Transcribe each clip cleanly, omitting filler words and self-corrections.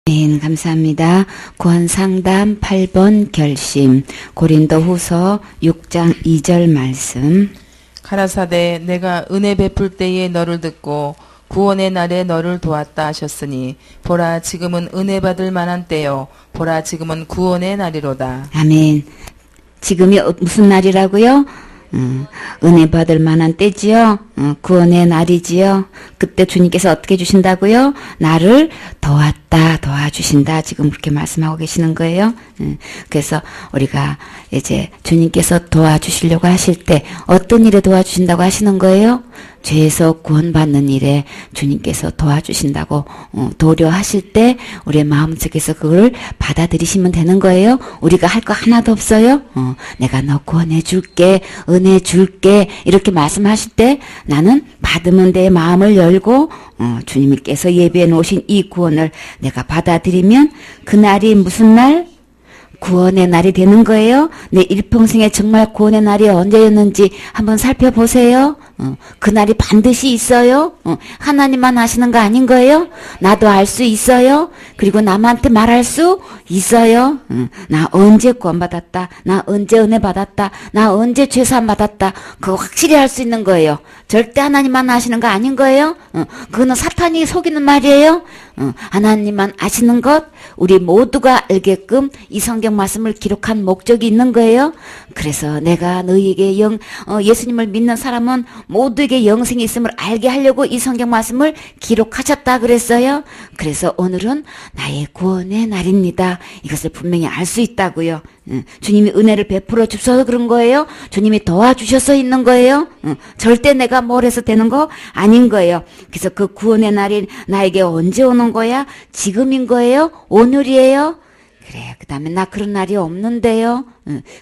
네, 감사합니다. 구원상담 8번 결심 고린도후서 6장 2절 말씀. 가라사대 내가 은혜 베풀 때에 너를 듣고 구원의 날에 너를 도왔다 하셨으니 보라 지금은 은혜 받을 만한 때요 보라 지금은 구원의 날이로다. 아멘. 지금이 무슨 날이라고요? 은혜 받을 만한 때지요. 구원의 날이지요. 그때 주님께서 어떻게 주신다고요? 나를 도와주신다. 지금 그렇게 말씀하고 계시는 거예요. 그래서 우리가 이제 주님께서 도와주시려고 하실 때 어떤 일에 도와주신다고 하시는 거예요? 죄에서 구원받는 일에 주님께서 도와주신다고 도려하실 때 우리의 마음속에서 그걸 받아들이시면 되는 거예요. 우리가 할 거 하나도 없어요. 내가 너 구원해 줄게, 은혜 줄게 이렇게 말씀하실 때 나는 받으면 내 마음을 열고 주님께서 예배해 놓으신 이 구원을 내가 받아들이면 그날이 무슨 날? 구원의 날이 되는 거예요. 내 일평생에 정말 구원의 날이 언제였는지 한번 살펴보세요. 그 날이 반드시 있어요. 하나님만 아시는 거 아닌 거예요? 나도 알 수 있어요. 그리고 남한테 말할 수 있어요. 나 언제 구원받았다. 나 언제 은혜 받았다. 나 언제 죄사함 받았다. 그거 확실히 알 수 있는 거예요. 절대 하나님만 아시는 거 아닌 거예요. 그거는 사탄이 속이는 말이에요. 하나님만 아시는 것 우리 모두가 알게끔 이 성경 말씀을 기록한 목적이 있는 거예요. 그래서 내가 너희에게 예수님을 믿는 사람은 모두에게 영생이 있음을 알게 하려고 이 성경 말씀을 기록하셨다 그랬어요. 그래서 오늘은 나의 구원의 날입니다. 이것을 분명히 알 수 있다고요. 주님이 은혜를 베풀어 주셔서 그런 거예요. 주님이 도와주셔서 있는 거예요. 절대 내가 뭘 해서 되는 거 아닌 거예요. 그래서 그 구원의 날이 나에게 언제 오는 거야? 지금인 거예요? 오늘이에요? 그래요. 그 다음에 나 그런 날이 없는데요.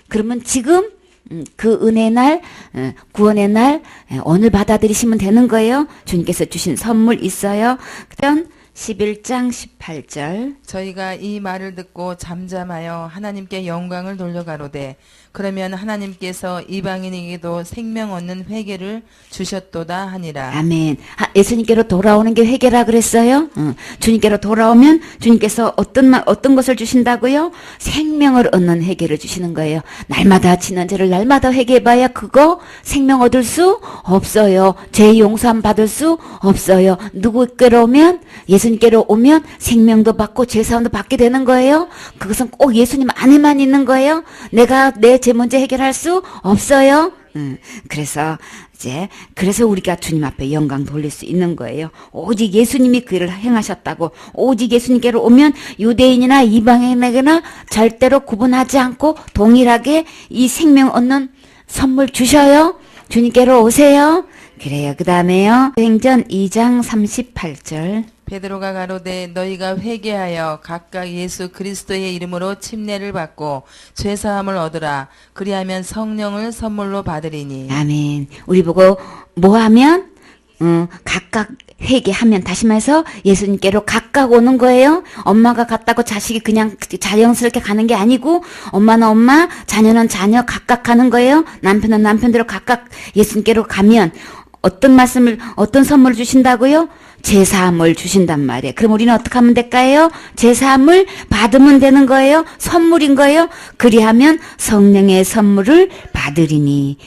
그러면 지금 그 은혜의 날, 구원의 날 오늘 받아들이시면 되는 거예요. 주님께서 주신 선물 있어요. 그럼 11장 18절 저희가 이 말을 듣고 잠잠하여 하나님께 영광을 돌려가로되 그러면 하나님께서 이방인에게도 생명 얻는 회개를 주셨도다 하니라. 아멘. 예수님께로 돌아오는 게 회개라 그랬어요. 주님께로 돌아오면 주님께서 어떤 것을 주신다고요? 생명을 얻는 회개를 주시는 거예요. 날마다 지난 죄를 날마다 회개해봐야 그거 생명 얻을 수 없어요. 죄 용서함 받을 수 없어요. 누구께로 오면 예수님께로 오면 생명도 받고 죄사함도 받게 되는 거예요. 그것은 꼭 예수님 안에만 있는 거예요. 내가 내 제 문제 해결할 수 없어요. 그래서 우리가 주님 앞에 영광 돌릴 수 있는 거예요. 오직 예수님이 그 일을 행하셨다고. 오직 예수님께로 오면 유대인이나 이방인에게나 절대로 구분하지 않고 동일하게 이 생명 얻는 선물 주셔요. 주님께로 오세요. 그래요. 그 다음에요. 행전 2장 38절 베드로가 가로되 너희가 회개하여 각각 예수 그리스도의 이름으로 침례를 받고 죄사함을 얻으라. 그리하면 성령을 선물로 받으리니. 아멘. 우리 보고 뭐 하면? 각각 회개하면 다시 말해서 예수님께로 각각 오는 거예요. 엄마가 갔다고 자식이 그냥 자연스럽게 가는 게 아니고 엄마는 엄마, 자녀는 자녀 각각 가는 거예요. 남편은 남편대로 각각 예수님께로 가면 어떤 선물을 주신다고요? 제사함을 주신단 말이에요. 그럼 우리는 어떻게 하면 될까요? 제사함을 받으면 되는 거예요. 선물인 거예요. 그리하면 성령의 선물을 받으리니.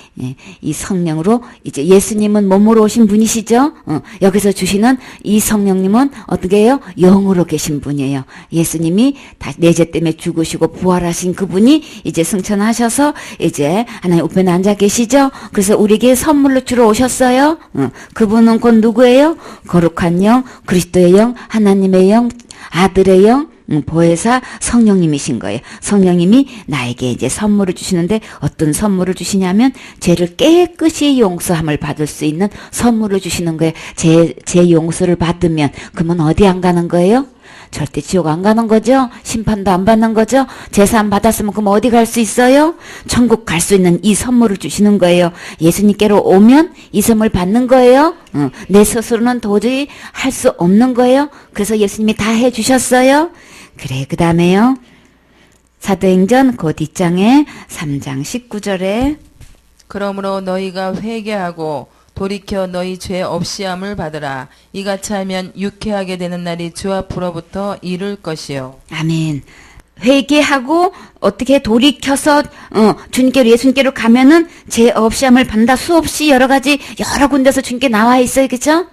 이 성령으로 이제 예수님은 몸으로 오신 분이시죠. 여기서 주시는 이 성령님은 어떻게 해요? 영으로 계신 분이에요. 예수님이 내 죄 때문에 죽으시고 부활하신 그분이 이제 승천하셔서 이제 하나님 우편에 앉아 계시죠. 그래서 우리에게 선물로 주러 오셨어요. 그분은 곧 누구예요? 거룩한 영, 그리스도의 영, 하나님의 영, 아들의 영, 보혜사 성령님이신 거예요. 성령님이 나에게 이제 선물을 주시는데 어떤 선물을 주시냐면 죄를 깨끗이 용서함을 받을 수 있는 선물을 주시는 거예요. 제 용서를 받으면 그러면 어디 안 가는 거예요? 절대 지옥 안 가는 거죠? 심판도 안 받는 거죠? 제사함 받았으면 그럼 어디 갈 수 있어요? 천국 갈 수 있는 이 선물을 주시는 거예요. 예수님께로 오면 이 선물 받는 거예요. 내 스스로는 도저히 할 수 없는 거예요. 그래서 예수님이 다 해주셨어요. 그래, 그 다음에요. 사도행전 그 뒷장에 3장 19절에 그러므로 너희가 회개하고 돌이켜 너희 죄 없이함을 받으라. 이같이 하면 유쾌하게 되는 날이 주 앞으로부터 이를 것이요. 아멘. 회개하고 어떻게 돌이켜서 주님께로 예수님께로 가면은 죄 없이함을 받는다. 수없이 여러 가지 여러 군데서 주님께 나와 있어요. 그죠?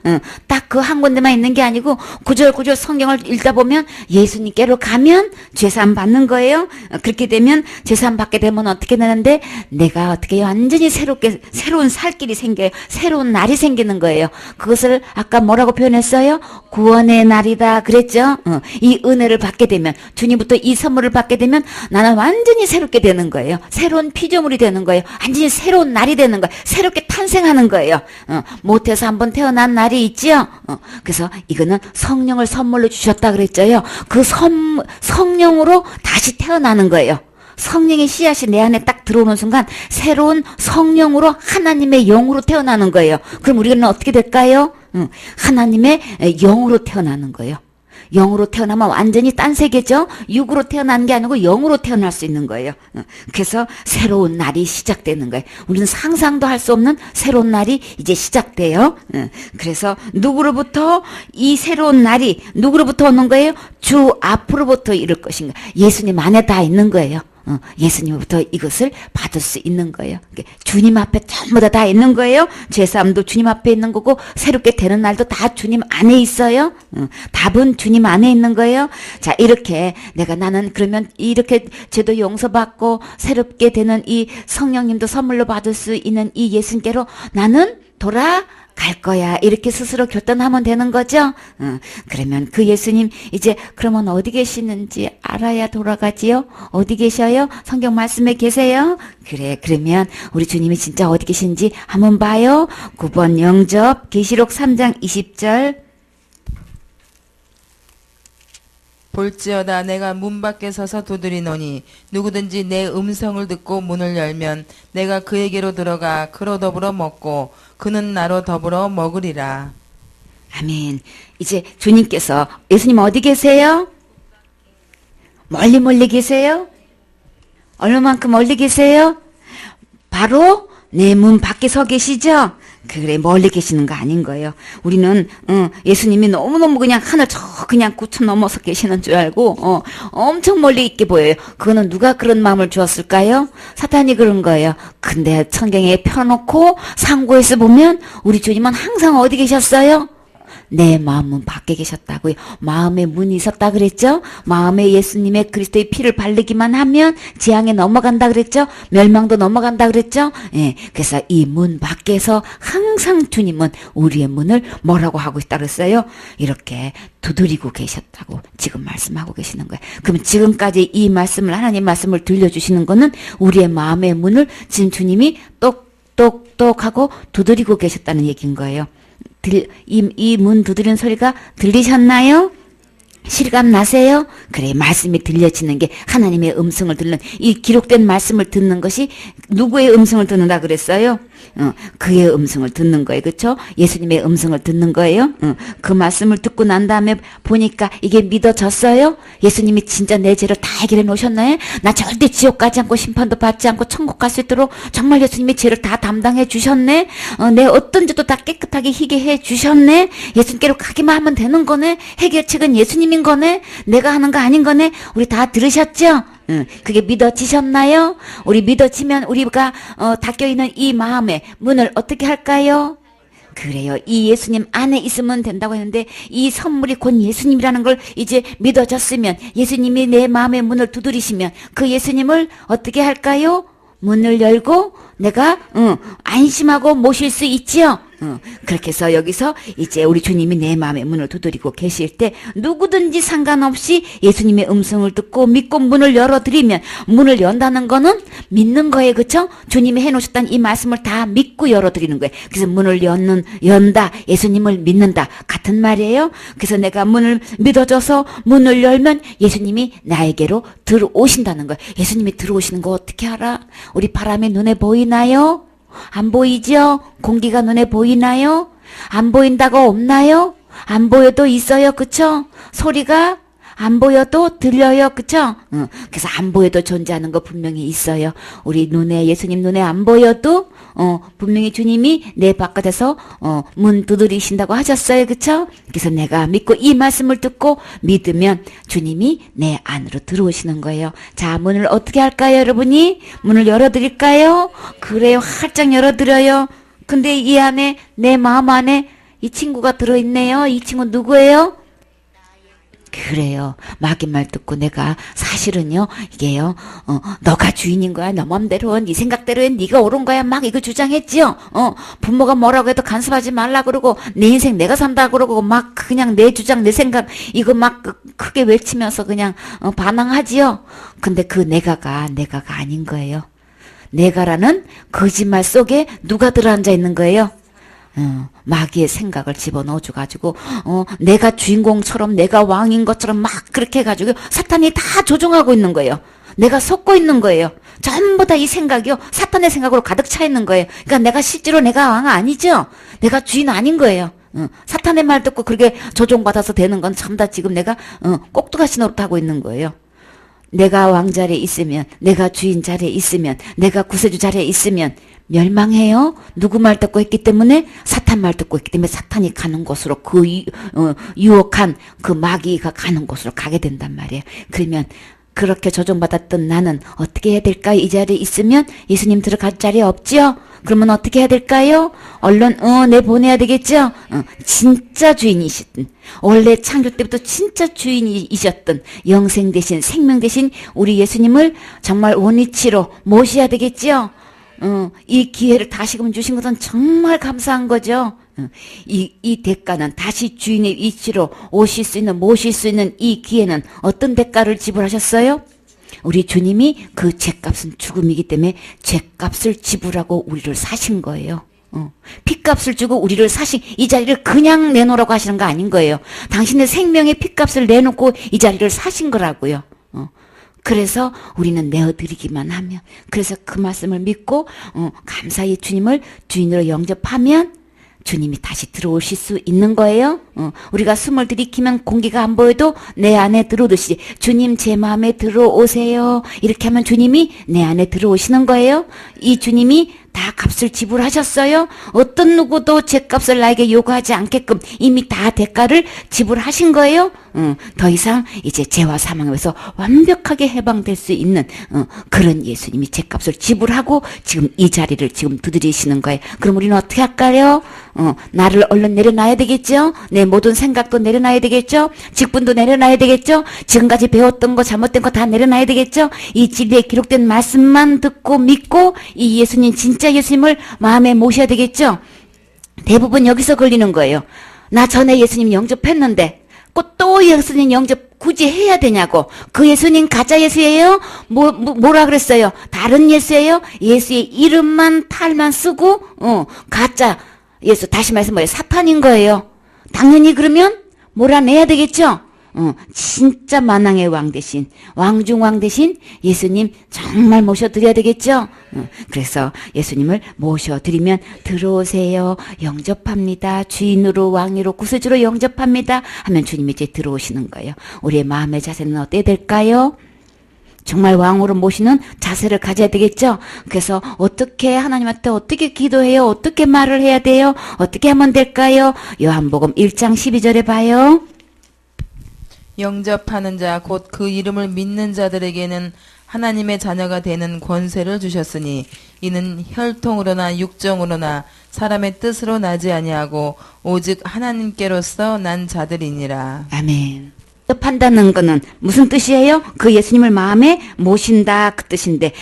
딱 그 한 군데만 있는 게 아니고 구절구절 성경을 읽다 보면 예수님께로 가면 죄사함 받는 거예요. 그렇게 되면 죄사함 받게 되면 어떻게 되는데 내가 어떻게 완전히 새로운 살 길이 생겨요. 새로운 날이 생기는 거예요. 그것을 아까 뭐라고 표현했어요? 구원의 날이다 그랬죠? 이 은혜를 받게 되면 주님부터 이 선물을 받게 되면 나는 완전히 새롭게 되는 거예요. 새로운 피조물이 되는 거예요. 완전히 새로운 날이 되는 거예요. 새롭게 탄생하는 거예요. 못해서 한번 태어난 날이 있지요. 그래서 이거는 성령을 선물로 주셨다 그랬죠요. 그 성령으로 다시 태어나는 거예요. 성령의 씨앗이 내 안에 딱 들어오는 순간 새로운 성령으로 하나님의 영으로 태어나는 거예요. 그럼 우리는 어떻게 될까요? 하나님의 영으로 태어나는 거예요. 영으로 태어나면 완전히 딴 세계죠. 육으로 태어나는 게 아니고 영으로 태어날 수 있는 거예요. 그래서 새로운 날이 시작되는 거예요. 우리는 상상도 할 수 없는 새로운 날이 이제 시작돼요. 그래서 누구로부터 이 새로운 날이 누구로부터 오는 거예요? 주 앞으로부터 이룰 것인가. 예수님 안에 다 있는 거예요. 예수님으로부터 이것을 받을 수 있는 거예요. 주님 앞에 전부 다 있는 거예요. 죄사함도 주님 앞에 있는 거고 새롭게 되는 날도 다 주님 안에 있어요. 답은 주님 안에 있는 거예요. 자, 이렇게 나는 그러면 이렇게 죄도 용서받고 새롭게 되는 이 성령님도 선물로 받을 수 있는 이 예수님께로 나는 갈 거야. 이렇게 스스로 결단하면 되는 거죠? 그러면 그 예수님, 이제 그러면 어디 계시는지 알아야 돌아가지요? 어디 계셔요? 성경 말씀에 계세요? 그래, 그러면 우리 주님이 진짜 어디 계신지 한번 봐요. 9번 영접, 계시록 3장 20절. 볼지어다 내가 문 밖에 서서 두드리노니 누구든지 내 음성을 듣고 문을 열면 내가 그에게로 들어가 그로 더불어 먹고 그는 나로 더불어 먹으리라. 아멘. 이제 주님께서 예수님 어디 계세요? 멀리 계세요? 얼마만큼 멀리 계세요? 바로 내 문 밖에 서 계시죠? 그래, 멀리 계시는 거 아닌 거예요. 우리는 예수님이 너무너무 그냥 하늘 그냥 구천 넘어서 계시는 줄 알고 엄청 멀리 있게 보여요. 그거는 누가 그런 마음을 주었을까요? 사탄이 그런 거예요. 근데 성경에 펴놓고 상고에서 보면 우리 주님은 항상 어디 계셨어요? 내 마음은 밖에 계셨다고요. 마음에 문이 있었다 그랬죠? 마음에 예수님의 그리스도의 피를 바르기만 하면 재앙에 넘어간다 그랬죠? 멸망도 넘어간다 그랬죠? 예. 그래서 이 문 밖에서 항상 주님은 우리의 문을 뭐라고 하고 있다 그랬어요? 이렇게 두드리고 계셨다고 지금 말씀하고 계시는 거예요. 그럼 지금까지 이 말씀을, 하나님 말씀을 들려주시는 거는 우리의 마음의 문을 지금 주님이 똑똑똑 하고 두드리고 계셨다는 얘기인 거예요. 이 문 두드리는 소리가 들리셨나요? 실감 나세요? 그래, 말씀이 들려지는 게 하나님의 음성을 듣는, 이 기록된 말씀을 듣는 것이 누구의 음성을 듣는다 그랬어요? 그의 음성을 듣는 거예요. 그렇죠? 예수님의 음성을 듣는 거예요. 그 말씀을 듣고 난 다음에 보니까 이게 믿어졌어요? 예수님이 진짜 내 죄를 다 해결해 놓으셨나요? 나 절대 지옥 가지 않고 심판도 받지 않고 천국 갈 수 있도록 정말 예수님이 죄를 다 담당해 주셨네? 내 어떤 죄도 다 깨끗하게 희게 해 주셨네? 예수님께로 가기만 하면 되는 거네? 해결책은 예수님인 거네? 내가 하는 거 아닌 거네? 우리 다 들으셨죠? 그게 믿어지셨나요? 우리 믿어지면 우리가 닫혀있는 이 마음의 문을 어떻게 할까요? 그래요. 이 예수님 안에 있으면 된다고 했는데 이 선물이 곧 예수님이라는 걸 이제 믿어졌으면, 예수님이 내 마음의 문을 두드리시면 그 예수님을 어떻게 할까요? 문을 열고 내가 안심하고 모실 수 있지요. 그렇게 해서 여기서 이제 우리 주님이 내 마음의 문을 두드리고 계실 때 누구든지 상관없이 예수님의 음성을 듣고 믿고 문을 열어드리면, 문을 연다는 거는 믿는 거예요. 그쵸? 주님이 해놓으셨다는 이 말씀을 다 믿고 열어드리는 거예요. 그래서 문을 연다, 예수님을 믿는다 같은 말이에요. 그래서 내가 문을 믿어줘서 문을 열면 예수님이 나에게로 들어오신다는 거예요. 예수님이 들어오시는 거 어떻게 알아? 우리 바람이 눈에 보이나요? 안 보이죠? 공기가 눈에 보이나요? 안 보인다고 없나요? 안 보여도 있어요. 그쵸? 소리가 안 보여도 들려요. 그쵸? 그래서 안 보여도 존재하는 거 분명히 있어요. 우리 눈에, 예수님 눈에 안 보여도 분명히 주님이 내 바깥에서 문 두드리신다고 하셨어요. 그쵸? 그래서 내가 믿고 이 말씀을 듣고 믿으면 주님이 내 안으로 들어오시는 거예요. 자, 문을 어떻게 할까요, 여러분이? 문을 열어드릴까요? 그래요. 활짝 열어드려요. 근데 이 안에, 내 마음 안에 이 친구가 들어있네요. 이 친구 누구예요? 그래요. 마귀 말 듣고 내가 사실은요, 이게요, 너가 주인인 거야. 너 맘대로, 네 생각대로 네가 옳은 거야. 막 이거 주장했지요. 부모가 뭐라고 해도 간섭하지 말라 그러고, 내 인생 내가 산다 그러고, 막 그냥 내 주장, 내 생각, 이거 막 크게 외치면서 그냥 반항하지요. 근데 그 내가가 아닌 거예요. 내가라는 거짓말 속에 누가 들어앉아 있는 거예요? 마귀의 생각을 집어넣어줘가지고, 내가 주인공처럼 내가 왕인 것처럼 막 그렇게 해가지고 사탄이 다 조종하고 있는 거예요. 내가 속고 있는 거예요. 전부 다 이 생각이요. 사탄의 생각으로 가득 차 있는 거예요. 그러니까 내가 실제로 내가 왕 아니죠? 내가 주인 아닌 거예요. 사탄의 말 듣고 그렇게 조종받아서 되는 건 전부 다 지금 내가, 꼭두가시 노릇하고 있는 거예요. 내가 왕 자리에 있으면, 내가 주인 자리에 있으면, 내가 구세주 자리에 있으면 멸망해요. 누구 말 듣고 있기 때문에? 사탄 말 듣고 있기 때문에 사탄이 가는 곳으로 유혹한 그 마귀가 가는 곳으로 가게 된단 말이에요. 그러면 그렇게 조종받았던 나는 어떻게 해야 될까요? 이 자리에 있으면 예수님 들어갈 자리에 없지요? 그러면 어떻게 해야 될까요? 얼른 내보내야 되겠죠? 진짜 주인이시든 원래 창조 때부터 진짜 주인이셨던 영생 대신 생명 대신 우리 예수님을 정말 원위치로 모셔야 되겠죠? 이 기회를 다시금 주신 것은 정말 감사한 거죠. 이 대가는 다시 주인의 위치로 오실 수 있는, 모실 수 있는 이 기회는 어떤 대가를 지불하셨어요? 우리 주님이 그 죄값은 죽음이기 때문에 죄값을 지불하고 우리를 사신 거예요. 피값을 주고 우리를 사신, 이 자리를 그냥 내놓으라고 하시는 거 아닌 거예요. 당신의 생명의 피값을 내놓고 이 자리를 사신 거라고요. 그래서 우리는 내어드리기만 하면, 그래서 그 말씀을 믿고 감사히 주님을 주인으로 영접하면 주님이 다시 들어오실 수 있는 거예요. 우리가 숨을 들이키면 공기가 안 보여도 내 안에 들어오듯이 주님 제 마음에 들어오세요. 이렇게 하면 주님이 내 안에 들어오시는 거예요. 이 주님이 다 값을 지불하셨어요. 어떤 누구도 죄값을 나에게 요구하지 않게끔 이미 다 대가를 지불하신 거예요. 더 이상 이제 죄와 사망에서 완벽하게 해방될 수 있는 그런 예수님이 죄값을 지불하고 지금 이 자리를 지금 두드리시는 거예요. 그럼 우리는 어떻게 할까요? 나를 얼른 내려놔야 되겠죠? 내 모든 생각도 내려놔야 되겠죠? 직분도 내려놔야 되겠죠? 지금까지 배웠던 거 잘못된 거 다 내려놔야 되겠죠? 이 진리에 기록된 말씀만 듣고 믿고 이 예수님 진짜 예수님을 마음에 모셔야 되겠죠? 대부분 여기서 걸리는 거예요. 나 전에 예수님 영접했는데 또 예수님 영접 굳이 해야 되냐고. 그 예수님 가짜 예수예요? 뭐라 그랬어요? 다른 예수예요? 예수의 이름만 탈만 쓰고 가짜 예수, 다시 말해서 뭐예요? 사탄인 거예요. 당연히 그러면 몰아내야 되겠죠? 진짜 만왕의 왕 대신, 왕중왕 대신 예수님 정말 모셔드려야 되겠죠? 그래서 예수님을 모셔드리면 들어오세요. 영접합니다. 주인으로, 왕으로, 구세주로 영접합니다. 하면 주님이 이제 들어오시는 거예요. 우리의 마음의 자세는 어때야 될까요? 정말 왕으로 모시는 자세를 가져야 되겠죠? 그래서 어떻게 하나님한테 어떻게 기도해요? 어떻게 말을 해야 돼요? 어떻게 하면 될까요? 요한복음 1장 12절에 봐요. 영접하는 자 곧 그 이름을 믿는 자들에게는 하나님의 자녀가 되는 권세를 주셨으니 이는 혈통으로나 육정으로나 사람의 뜻으로 나지 아니하고 오직 하나님께로서 난 자들이니라. 아멘. 영접한다는 거는 무슨 뜻이에요? 그 예수님을 마음에 모신다 그 뜻인데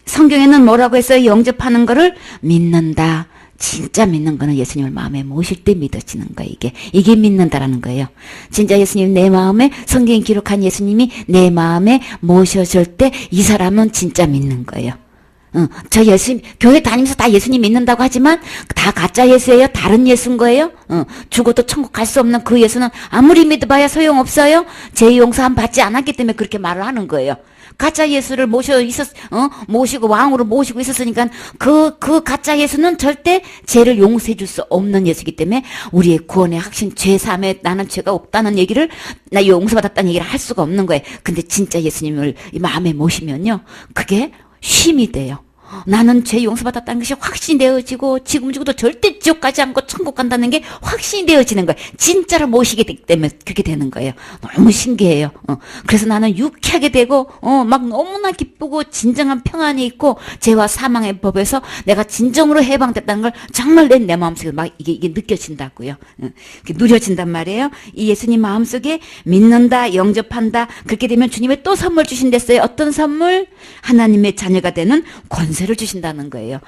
성경에는 뭐라고 했어요? 영접하는 거를 믿는다. 진짜 믿는 거는 예수님을 마음에 모실 때 믿어지는 거예요. 이게 믿는다라는 거예요. 진짜 예수님 내 마음에, 성경에 기록한 예수님이 내 마음에 모셔질 때 이 사람은 진짜 믿는 거예요. 저 예수님, 교회 다니면서 다 예수님 믿는다고 하지만 다 가짜 예수예요? 다른 예수인 거예요? 죽어도 천국 갈 수 없는 그 예수는 아무리 믿어봐야 소용없어요? 죄 용서함 받지 않았기 때문에 그렇게 말을 하는 거예요. 가짜 예수를 모시고 왕으로 모시고 있었으니까 그 가짜 예수는 절대 죄를 용서해 줄 수 없는 예수이기 때문에 우리의 구원의 확신, 죄 사함에 나는 죄가 없다는 얘기를, 나 용서받았다는 얘기를 할 수가 없는 거예요. 근데 진짜 예수님을 이 마음에 모시면요, 그게 쉼이 돼요. 나는 죄 용서받았다는 것이 확신이 되어지고 지금 죽어도 절대 지옥 가지 않고 천국 간다는 게 확신이 되어지는 거예요. 진짜로 모시게 되기 때문에 그렇게 되는 거예요. 너무 신기해요. 그래서 나는 유쾌하게 되고 막 너무나 기쁘고 진정한 평안이 있고 죄와 사망의 법에서 내가 진정으로 해방됐다는 걸 정말 내 마음속에 막 이게 느껴진다고요. 누려진단 말이에요. 이 예수님 마음속에 믿는다, 영접한다. 그렇게 되면 주님이 또 선물 주신댔어요. 어떤 선물? 하나님의 자녀가 되는 권세를 주신다는 거예요.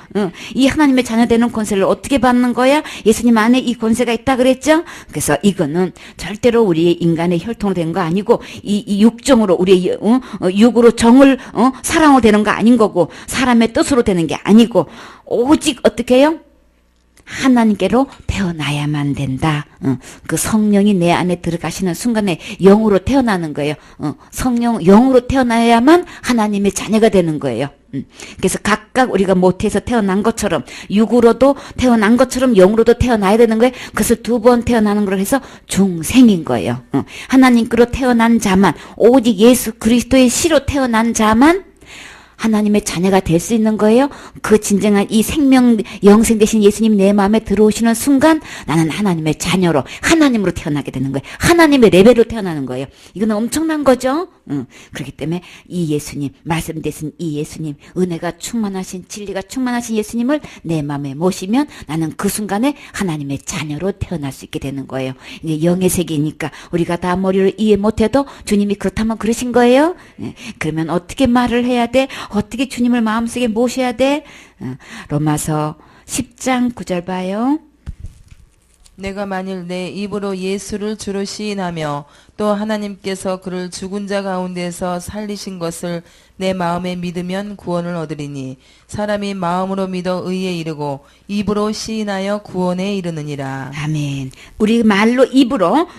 이 하나님의 자녀 되는 권세를 어떻게 받는 거야? 예수님 안에 이 권세가 있다 그랬죠? 그래서 이거는 절대로 우리의 인간의 혈통으로 되는 거 아니고 이 육정으로 우리의 육으로 정을 사랑으로 되는 거 아닌 거고 사람의 뜻으로 되는 게 아니고 오직 어떻게 해요? 하나님께로 태어나야만 된다. 그 성령이 내 안에 들어가시는 순간에 영으로 태어나는 거예요. 성령 영으로 태어나야만 하나님의 자녀가 되는 거예요. 그래서 각각 우리가 모태에서 태어난 것처럼 육으로도 태어난 것처럼 영으로도 태어나야 되는 거예요. 그것을 2번 태어나는 걸 해서 중생인 거예요. 하나님께로 태어난 자만 오직 예수 그리스도의 씨로 태어난 자만 하나님의 자녀가 될 수 있는 거예요. 그 진정한 이 생명 영생 되신 예수님 내 마음에 들어오시는 순간 나는 하나님의 자녀로 하나님으로 태어나게 되는 거예요. 하나님의 레벨로 태어나는 거예요. 이건 엄청난 거죠. 그렇기 때문에 이 예수님 말씀되신 이 예수님 은혜가 충만하신 진리가 충만하신 예수님을 내 마음에 모시면 나는 그 순간에 하나님의 자녀로 태어날 수 있게 되는 거예요. 이게 영의 세계니까 우리가 다 머리를 이해 못해도 주님이 그렇다면 그러신 거예요. 그러면 어떻게 말을 해야 돼? 어떻게 주님을 마음속에 모셔야 돼? 로마서 10장 9절 봐요. 내가 만일 내 입으로 예수를 주로 시인하며 또 하나님께서 그를 죽은 자 가운데서 살리신 것을 내 마음에 믿으면 구원을 얻으리니 사람이 마음으로 믿어 의에 이르고 입으로 시인하여 구원에 이르느니라. 아멘. 우리 말로 입으로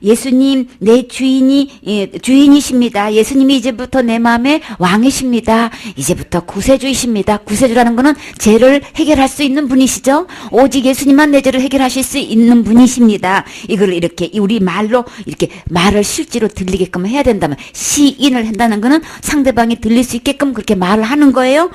예수님 내 주인이십니다. 예수님이 이제부터 내 마음의 왕이십니다. 이제부터 구세주이십니다. 구세주라는 것은 죄를 해결할 수 있는 분이시죠. 오직 예수님만 내 죄를 해결하실 수 있는 분이십니다. 이걸 이렇게 우리 말로 이렇게 말을 실제로 들리게끔 해야 된다면 시인을 한다는 것은 상대방이 들릴 수 있게끔 그렇게 말을 하는 거예요.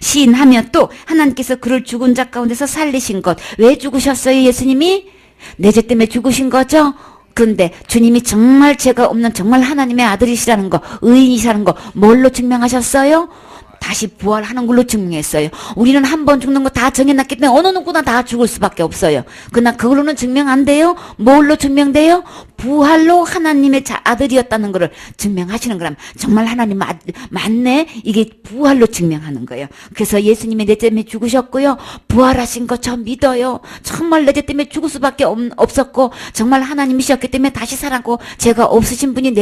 시인하면 또 하나님께서 그를 죽은 자 가운데서 살리신 것. 왜 죽으셨어요? 예수님이 내 죄 때문에 죽으신 거죠. 그런데 주님이 정말 죄가 없는 정말 하나님의 아들이시라는 거, 의인이시라는 거 뭘로 증명하셨어요? 다시 부활하는 걸로 증명했어요. 우리는 한 번 죽는 거 다 정해놨기 때문에 어느 누구나 다 죽을 수밖에 없어요. 그러나 그걸로는 증명 안 돼요. 뭘로 증명돼요? 부활로 하나님의 아들이었다는 것을 증명하시는 거라면 정말 하나님 맞네. 이게 부활로 증명하는 거예요. 그래서 예수님이 내 때문에 죽으셨고요. 부활하신 거 저 믿어요. 정말 내 죄 때문에 죽을 수밖에 없었고 정말 하나님이셨기 때문에 다시 살았고 죄가 없으신 분이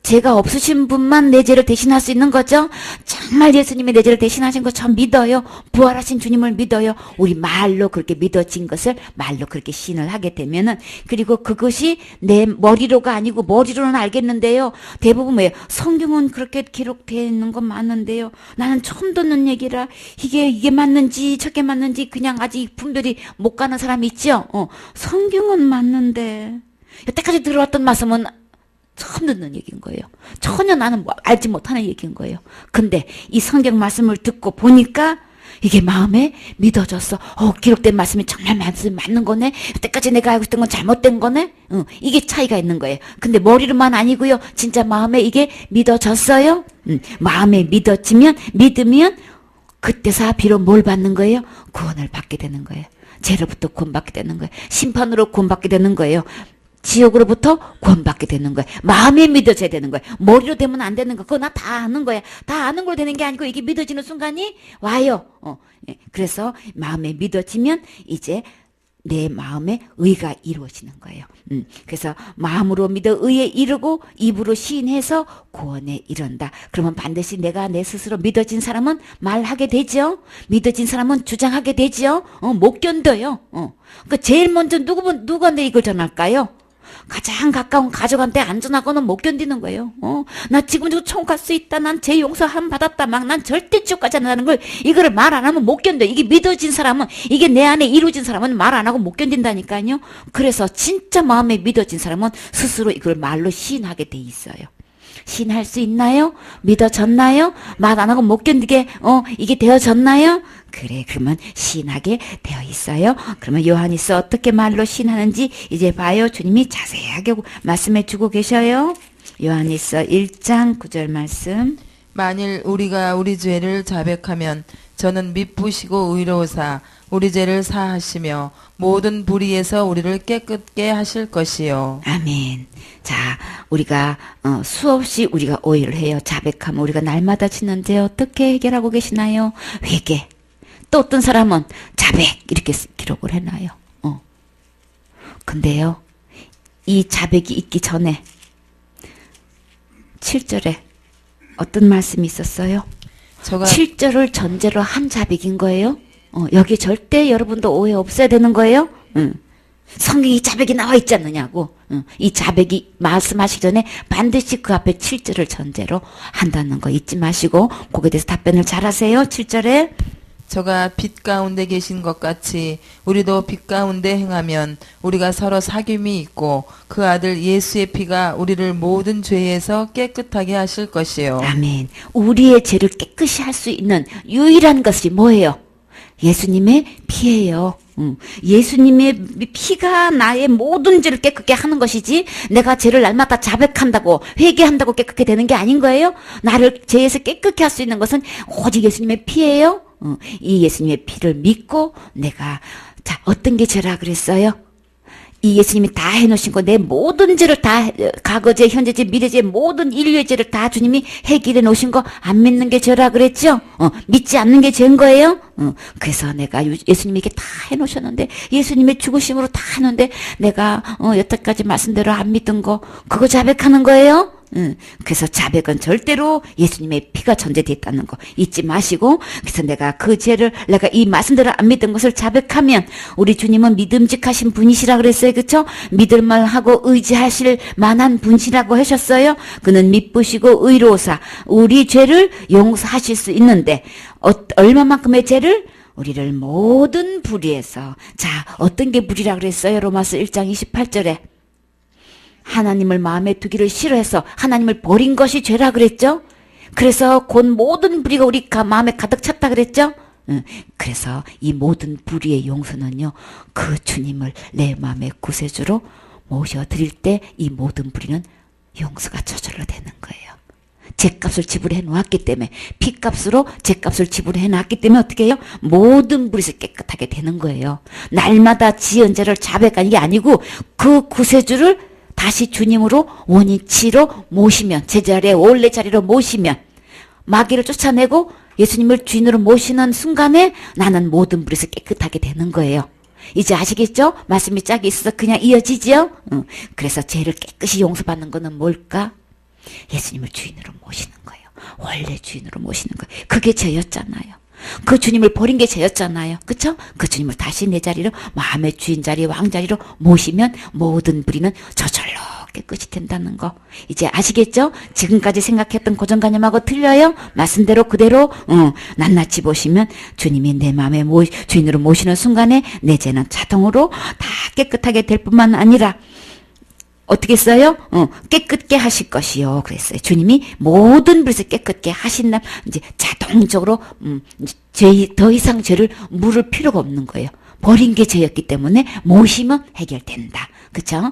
죄가 없으신 분만 내 죄를 대신할 수 있는 거죠. 정말 예수님이 내 죄를 대신하신 거 저 믿어요. 부활하신 주님을 믿어요. 우리 말로 그렇게 믿어진 것을 말로 그렇게 시인을 하게 되면은 그리고 그것이 내 머리로가 아니고 머리로는 알겠는데요. 대부분 뭐예요? 성경은 그렇게 기록되어 있는 건 맞는데요. 나는 처음 듣는 얘기라 이게 맞는지 저게 맞는지 그냥 아직 분별이 못 가는 사람이 있죠. 성경은 맞는데 여태까지 들어왔던 말씀은 처음 듣는 얘기인 거예요. 전혀 나는 알지 못하는 얘기인 거예요. 근데 이 성경 말씀을 듣고 보니까 이게 마음에 믿어졌어. 기록된 말씀이 정말 맞는 거네. 여태까지 내가 알고 있던 건 잘못된 거네. 이게 차이가 있는 거예요. 근데 머리로만 아니고요. 진짜 마음에 이게 믿어졌어요. 마음에 믿으면 그때서 비록 뭘 받는 거예요? 구원을 받게 되는 거예요. 죄로부터 구원받게 되는 거예요. 심판으로 구원받게 되는 거예요. 지옥으로부터 구원받게 되는 거야. 마음에 믿어져야 되는 거야. 머리로 되면 안 되는 거. 그거 나 다 아는 거야. 다 아는 걸로 되는 게 아니고 이게 믿어지는 순간이 와요. 그래서 마음에 믿어지면 이제 내 마음에 의가 이루어지는 거예요. 그래서 마음으로 믿어 의에 이르고 입으로 시인해서 구원에 이른다. 그러면 반드시 내가 내 스스로 믿어진 사람은 말하게 되죠. 믿어진 사람은 주장하게 되죠. 못 견뎌요. 그러니까 제일 먼저 누구한테 이걸 전할까요? 가장 가까운 가족한테 안전하고는 못 견디는 거예요. 나 지금도 천국 갈 수 있다. 난 죄 용서함 받았다. 막 난 절대 지옥 가지 않는다는 걸 이거를 말 안 하면 못 견뎌. 이게 믿어진 사람은 이게 내 안에 이루어진 사람은 말 안 하고 못 견딘다니까요. 그래서 진짜 마음에 믿어진 사람은 스스로 이걸 말로 시인하게 돼 있어요. 신할 수 있나요? 믿어졌나요? 말 안 하고 못 견디게 이게 되어졌나요? 그래, 그러면 신하게 되어 있어요. 그러면 요한일서 어떻게 말로 신하는지 이제 봐요. 주님이 자세하게 말씀해 주고 계셔요. 요한일서 1장 9절 말씀. 만일 우리가 우리 죄를 자백하면 저는 미쁘시고 의로우사 우리 죄를 사하시며 모든 불의에서 우리를 깨끗게 하실 것이요. 아멘. 자, 우리가 수없이 우리가 오해를 해요. 자백하면 우리가 날마다 짓는 죄 어떻게 해결하고 계시나요? 회개. 또 어떤 사람은 자백 이렇게 기록을 해놔요. 근데요, 이 자백이 있기 전에 7절에 어떤 말씀이 있었어요? 7절을 전제로 한 자백인 거예요. 여기 절대 여러분도 오해 없어야 되는 거예요. 성경에 자백이 나와 있지 않느냐고. 이 자백이 말씀하시기 전에 반드시 그 앞에 7절을 전제로 한다는 거 잊지 마시고 거기에 대해서 답변을 잘 하세요. 7절에 저가 빛 가운데 계신 것 같이 우리도 빛 가운데 행하면 우리가 서로 사귐이 있고 그 아들 예수의 피가 우리를 모든 죄에서 깨끗하게 하실 것이요. 아멘. 우리의 죄를 깨끗이 할 수 있는 유일한 것이 뭐예요? 예수님의 피예요. 예수님의 피가 나의 모든 죄를 깨끗게 하는 것이지 내가 죄를 날마다 자백한다고 회개한다고 깨끗게 되는 게 아닌 거예요. 나를 죄에서 깨끗게 할 수 있는 것은 오직 예수님의 피예요. 이 예수님의 피를 믿고 내가 자 어떤 게 죄라 그랬어요? 이 예수님이 다 해놓으신 거 내 모든 죄를 다 과거죄, 현재죄, 미래죄 모든 인류의 죄를 다 주님이 해결해 놓으신 거 안 믿는 게 죄라 그랬죠? 믿지 않는 게 죄인 거예요? 그래서 내가 예수님이 이렇게 다 해놓으셨는데 예수님의 죽으심으로 다 하는데 내가 여태까지 말씀대로 안 믿은 거 그거 자백하는 거예요? 그래서 자백은 절대로 예수님의 피가 전제되어 있다는 거 잊지 마시고 그래서 내가 그 죄를 내가 이 말씀대로 안 믿은 것을 자백하면 우리 주님은 믿음직하신 분이시라 그랬어요. 그쵸? 믿을만 하고 의지하실 만한 분이라고 하셨어요. 그는 미쁘시고 의로우사 우리 죄를 용서하실 수 있는데 얼마만큼의 죄를? 우리를 모든 불의에서 자 어떤 게 불의라 그랬어요? 로마서 1장 28절에 하나님을 마음에 두기를 싫어해서 하나님을 버린 것이 죄라 그랬죠? 그래서 곧 모든 불의가 우리 마음에 가득 찼다 그랬죠? 그래서 이 모든 불의의 용서는요, 그 주님을 내 마음의 구세주로 모셔드릴 때 이 모든 불의는 용서가 저절로 되는 거예요. 죄값을 지불해 놓았기 때문에 피값으로 죄값을 지불해 놨기 때문에 어떻게 해요? 모든 불의에서 깨끗하게 되는 거예요. 날마다 지은 죄를 자백하는 게 아니고 그 구세주를 다시 주님으로 원위치로 모시면 제자리에 원래 자리로 모시면 마귀를 쫓아내고 예수님을 주인으로 모시는 순간에 나는 모든 불에서 깨끗하게 되는 거예요. 이제 아시겠죠? 말씀이 짝이 있어서 그냥 이어지죠? 그래서 죄를 깨끗이 용서받는 거는 뭘까? 예수님을 주인으로 모시는 거예요. 원래 주인으로 모시는 거예요. 그게 죄였잖아요. 그 주님을 버린 게 죄였잖아요. 그쵸? 그 주님을 다시 내 자리로 마음의 주인 자리 왕자리로 모시면 모든 불의는 저절로 깨끗이 된다는 거 이제 아시겠죠? 지금까지 생각했던 고정관념하고 틀려요? 말씀대로 그대로 낱낱이 보시면 주님이 내 마음의 주인으로 모시는 순간에 내 죄는 자동으로 다 깨끗하게 될 뿐만 아니라 어떻게 써요? 깨끗게 하실 것이요. 그랬어요. 주님이 모든 불에서 깨끗게 하신다. 이제 자동적으로 더 이상 죄를 물을 필요가 없는 거예요. 버린 게 죄였기 때문에 모시면 해결된다. 그쵸?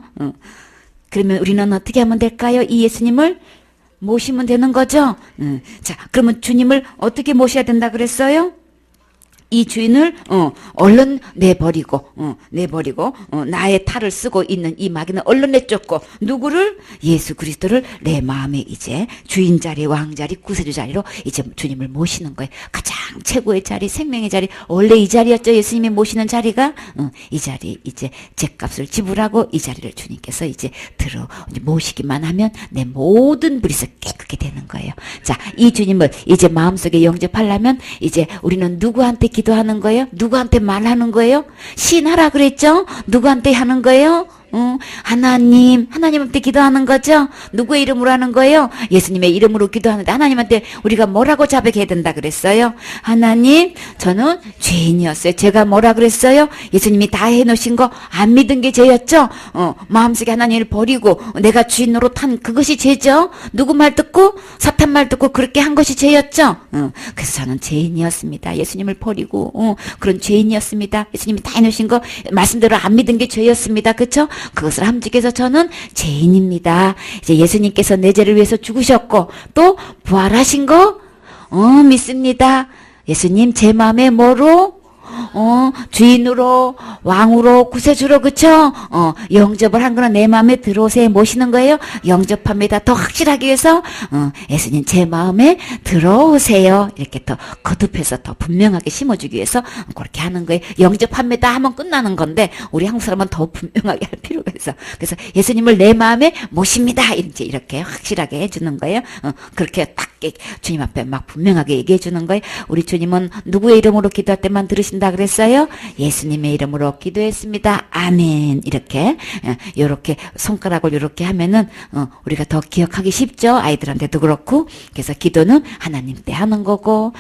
그러면 우리는 어떻게 하면 될까요? 이 예수님을 모시면 되는 거죠? 자, 그러면 주님을 어떻게 모셔야 된다 그랬어요? 이 주인을 얼른 내버리고 나의 탈을 쓰고 있는 이 마귀는 얼른 내쫓고 누구를? 예수 그리스도를 내 마음에 이제 주인 자리, 왕 자리, 구세주 자리로 이제 주님을 모시는 거예요. 가장 최고의 자리, 생명의 자리, 원래 이 자리였죠. 예수님이 모시는 자리가 이 자리 이제 죄값을 지불하고 이 자리를 주님께서 이제 모시기만 하면 내 모든 불에서 깨끗게 되는 거예요. 자, 이 주님을 이제 마음속에 영접하려면 이제 우리는 누구한테 기도하는 거예요? 누구한테 말하는 거예요? 신하라 그랬죠? 누구한테 하는 거예요? 하나님한테 기도하는 거죠? 누구의 이름으로 하는 거예요? 예수님의 이름으로 기도하는데 하나님한테 우리가 뭐라고 자백해야 된다 그랬어요? 하나님, 저는 죄인이었어요. 제가 뭐라 그랬어요? 예수님이 다 해놓으신 거 안 믿은 게 죄였죠? 마음속에 하나님을 버리고 내가 주인으로 탄 그것이 죄죠? 누구 말 듣고? 사탄 말 듣고 그렇게 한 것이 죄였죠? 그래서 저는 죄인이었습니다. 예수님을 버리고 그런 죄인이었습니다. 예수님이 다 해놓으신 거 말씀대로 안 믿은 게 죄였습니다. 그쵸? 그것을 함직해서 저는 죄인입니다. 이제 예수님께서 내 죄를 위해서 죽으셨고 또 부활하신 거 믿습니다. 예수님 제 마음에 뭐로? 주인으로, 왕으로, 구세주로, 그쵸? 영접을 한 거는 내 마음에 들어오세요. 모시는 거예요? 영접합니다. 더 확실하기 위해서, 예수님 제 마음에 들어오세요. 이렇게 더 거듭해서 더 분명하게 심어주기 위해서 그렇게 하는 거예요. 영접합니다 하면 끝나는 건데, 우리 한국 사람은 더 분명하게 할 필요가 있어. 그래서 예수님을 내 마음에 모십니다. 이제 이렇게 확실하게 해주는 거예요. 그렇게 딱 주님 앞에 막 분명하게 얘기해 주는 거예요. 우리 주님은 누구의 이름으로 기도할 때만 들으신다 그랬어요? 예수님의 이름으로 기도했습니다. 아멘. 이렇게 손가락을 이렇게 하면은 우리가 더 기억하기 쉽죠. 아이들한테도 그렇고. 그래서 기도는 하나님 때 하는 거고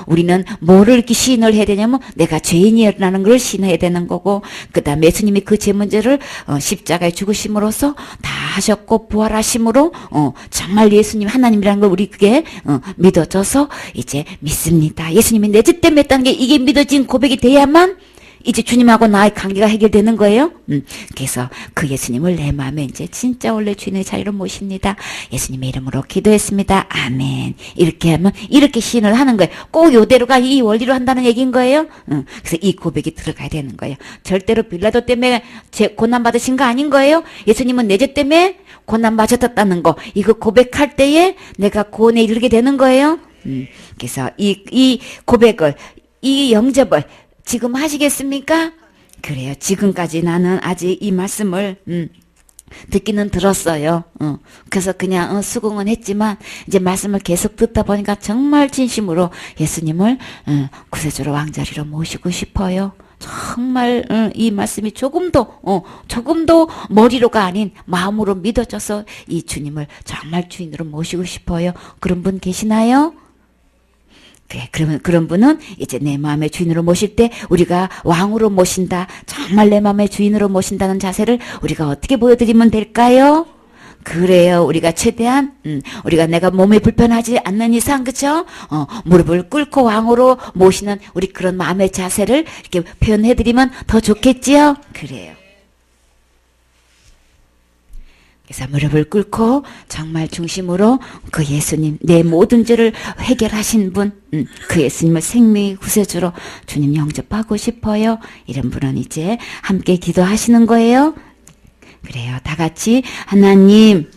우리는 뭐를 이렇게 시인을 해야 되냐면 내가 죄인이라는 걸 시인해야 되는 거고 그 다음에 예수님이 그 죄 문제를 십자가에 죽으심으로써 다 하셨고 부활하심으로 정말 예수님 하나님이라는 걸 우리 그게 믿어져서 이제 믿습니다. 예수님이 내 죄 때문에 했다는 게 이게 믿어진 고백이 돼야만 이제 주님하고 나의 관계가 해결되는 거예요. 그래서 그 예수님을 내 마음에 이제 진짜 원래 주인의 자리로 모십니다. 예수님의 이름으로 기도했습니다. 아멘. 이렇게 하면 이렇게 시인을 하는 거예요. 꼭 요대로가 이 원리로 한다는 얘기인 거예요. 그래서 이 고백이 들어가야 되는 거예요. 절대로 빌라도 때문에 고난 받으신 거 아닌 거예요. 예수님은 내 죄 때문에 고난 받으셨다는 거 이거 고백할 때에 내가 구원에 이르게 되는 거예요. 그래서 이 고백을 이 영접을 지금 하시겠습니까? 그래요. 지금까지 나는 아직 이 말씀을 듣기는 들었어요. 그래서 그냥 수긍은 했지만 이제 말씀을 계속 듣다 보니까 정말 진심으로 예수님을 구세주로 왕자리로 모시고 싶어요. 정말 이 말씀이 조금도 머리로가 아닌 마음으로 믿어져서 이 주님을 정말 주인으로 모시고 싶어요. 그런 분 계시나요? 그래, 그러면 그런 분은 이제 내 마음의 주인으로 모실 때 우리가 왕으로 모신다, 정말 내 마음의 주인으로 모신다는 자세를 우리가 어떻게 보여드리면 될까요? 그래요. 우리가 최대한 우리가 내가 몸이 불편하지 않는 이상 그쵸? 무릎을 꿇고 왕으로 모시는 우리 그런 마음의 자세를 이렇게 표현해드리면 더 좋겠지요? 그래요. 그래서 무릎을 꿇고 정말 중심으로 그 예수님 내 모든 죄를 해결하신 분 그 예수님을 생명의 구세주로 주님 영접하고 싶어요. 이런 분은 이제 함께 기도하시는 거예요. 그래요. 다 같이 하나님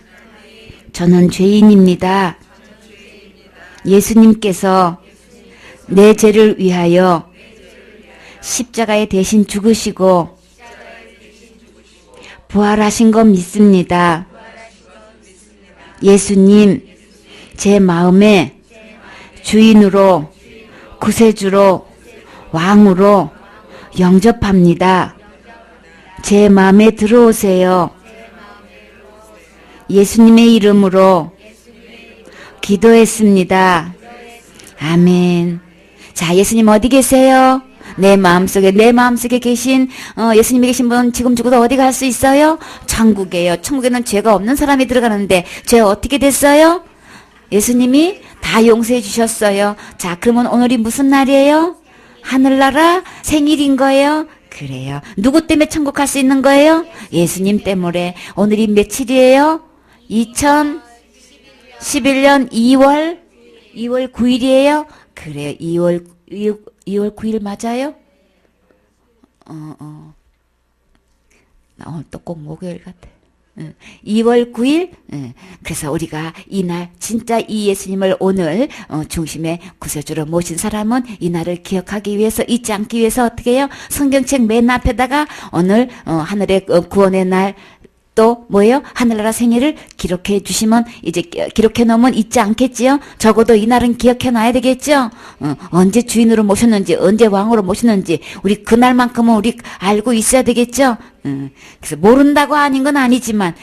저는 죄인입니다. 예수님께서 내 죄를 위하여 십자가에 대신 죽으시고 부활하신 거 믿습니다. 예수님, 제 마음에 주인으로, 구세주로, 왕으로 영접합니다. 제 마음에 들어오세요. 예수님의 이름으로 기도했습니다. 아멘. 자, 예수님 어디 계세요? 내 마음속에 계신 예수님이 계신 분 지금 죽어도 어디 갈 수 있어요? 천국이에요. 천국에는 죄가 없는 사람이 들어가는데 죄 어떻게 됐어요? 예수님이 다 용서해 주셨어요. 자, 그러면 오늘이 무슨 날이에요? 하늘나라 생일인 거예요? 그래요. 누구 때문에 천국 갈 수 있는 거예요? 예수님 때문에. 오늘이 며칠이에요? 2011년 2월 9일이에요? 그래요. 2월 9일 맞아요? 나 오늘 또 꼭 목요일 같아. 2월 9일? 그래서 우리가 이날, 진짜 이 예수님을 오늘, 중심에 구세주로 모신 사람은 이 날을 기억하기 위해서, 잊지 않기 위해서 어떻게 해요? 성경책 맨 앞에다가 오늘, 하늘의 구원의 날, 또 뭐예요? 하늘나라 생애를 기록해 주시면 이제 기록해 놓으면 잊지 않겠지요? 적어도 이날은 기억해 놔야 되겠죠? 언제 주인으로 모셨는지, 언제 왕으로 모셨는지 우리 그날만큼은 우리 알고 있어야 되겠죠? 그래서 모른다고 아닌 건 아니지만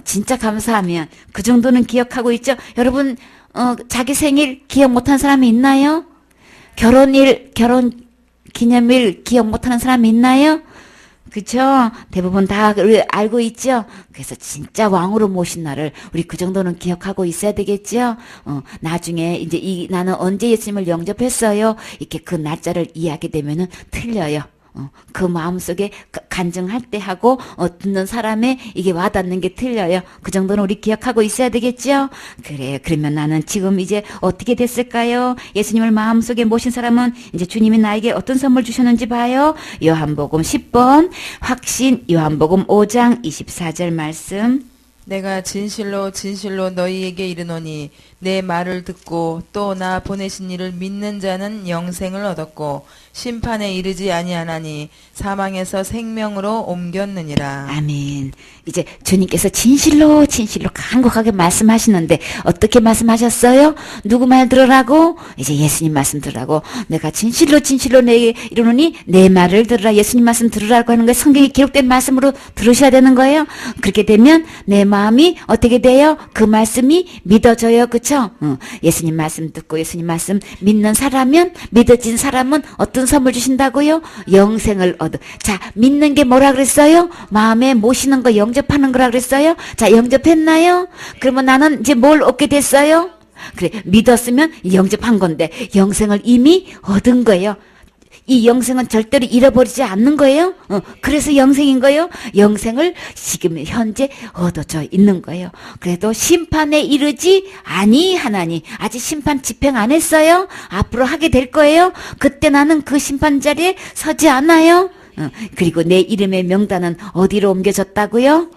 진짜 감사하면 그 정도는 기억하고 있죠? 여러분 자기 생일 기억 못한 사람이 있나요? 결혼 기념일 기억 못하는 사람이 있나요? 그쵸? 대부분 다 알고 있죠? 그래서 진짜 왕으로 모신 날을 우리 그 정도는 기억하고 있어야 되겠죠? 나중에 이제 나는 언제 예수님을 영접했어요? 이렇게 그 날짜를 이해하게 되면은 틀려요. 그 마음속에 간증할 때 하고 듣는 사람의 이게 와닿는 게 틀려요. 그 정도는 우리 기억하고 있어야 되겠죠? 그래요. 그러면 나는 지금 이제 어떻게 됐을까요? 예수님을 마음속에 모신 사람은 이제 주님이 나에게 어떤 선물 주셨는지 봐요. 요한복음 10번 확신 요한복음 5장 24절 말씀. 내가 진실로 진실로 너희에게 이르노니 내 말을 듣고 또 나 보내신 이를 믿는 자는 영생을 얻었고 심판에 이르지 아니하나니 사망에서 생명으로 옮겼느니라. 아멘. 이제 주님께서 진실로 진실로 간곡하게 말씀하시는데 어떻게 말씀하셨어요? 누구 말 들으라고? 이제 예수님 말씀 들으라고. 내가 진실로 진실로 내게 이르노니 내 말을 들으라. 예수님 말씀 들으라고 하는 거예요. 성경에 기록된 말씀으로 들으셔야 되는 거예요. 그렇게 되면 내 마음이 어떻게 돼요? 그 말씀이 믿어져요. 그쵸? 예수님 말씀 듣고 예수님 말씀 믿는 사람은 믿어진 사람은 어떤 선물 주신다고요? 영생을 얻어. 자, 믿는 게 뭐라 그랬어요? 마음에 모시는 거 영접하는 거라 그랬어요? 자, 영접했나요? 그러면 나는 이제 뭘 얻게 됐어요? 그래, 믿었으면 영접한 건데 영생을 이미 얻은 거예요. 이 영생은 절대로 잃어버리지 않는 거예요. 그래서 영생인 거예요. 영생을 지금 현재 얻어져 있는 거예요. 그래도 심판에 이르지 아니하나니 아직 심판 집행 안 했어요. 앞으로 하게 될 거예요. 그때 나는 그 심판 자리에 서지 않아요. 그리고 내 이름의 명단은 어디로 옮겨졌다고요?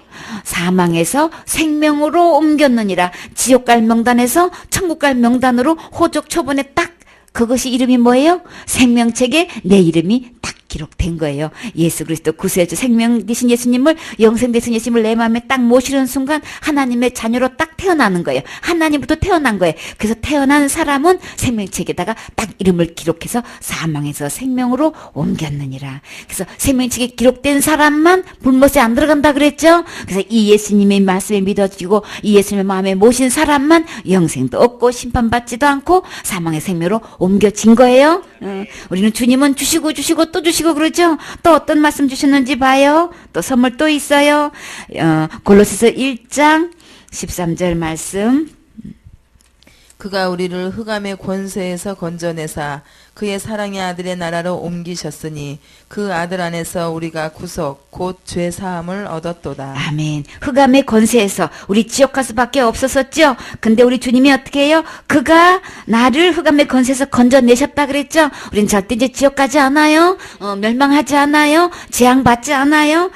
사망에서 생명으로 옮겼느니라. 지옥 갈 명단에서 천국 갈 명단으로 호적 초본에 딱 그것이 이름이 뭐예요? 생명책에 내 이름이 딱 기록된 거예요. 예수 그리스도 구세주 생명 되신 예수님을 영생 되신 예수님을 내 마음에 딱 모시는 순간 하나님의 자녀로 딱 태어나는 거예요. 하나님부터 태어난 거예요. 그래서 태어난 사람은 생명책에다가 딱 이름을 기록해서 사망에서 생명으로 옮겼느니라. 그래서 생명책에 기록된 사람만 불못에 안 들어간다 그랬죠. 그래서 이 예수님의 말씀에 믿어지고 이 예수님의 마음에 모신 사람만 영생도 얻고 심판받지도 않고 사망의 생명으로 옮겨진 거예요. 우리는 주님은 주시고 또 주시고 그러죠. 또 어떤 말씀 주셨는지 봐요. 또 선물 또 있어요. 골로새서 1장 13절 말씀. 그가 우리를 흑암의 권세에서 건져내사 그의 사랑의 아들의 나라로 옮기셨으니 그 아들 안에서 우리가 구속 곧 죄사함을 얻었도다. 아멘. 흑암의 권세에서 우리 지옥 갈 수밖에 없었었죠. 근데 우리 주님이 어떻게 해요? 그가 나를 흑암의 권세에서 건져내셨다 그랬죠. 우린 절대 이제 지옥 가지 않아요. 멸망하지 않아요. 재앙받지 않아요.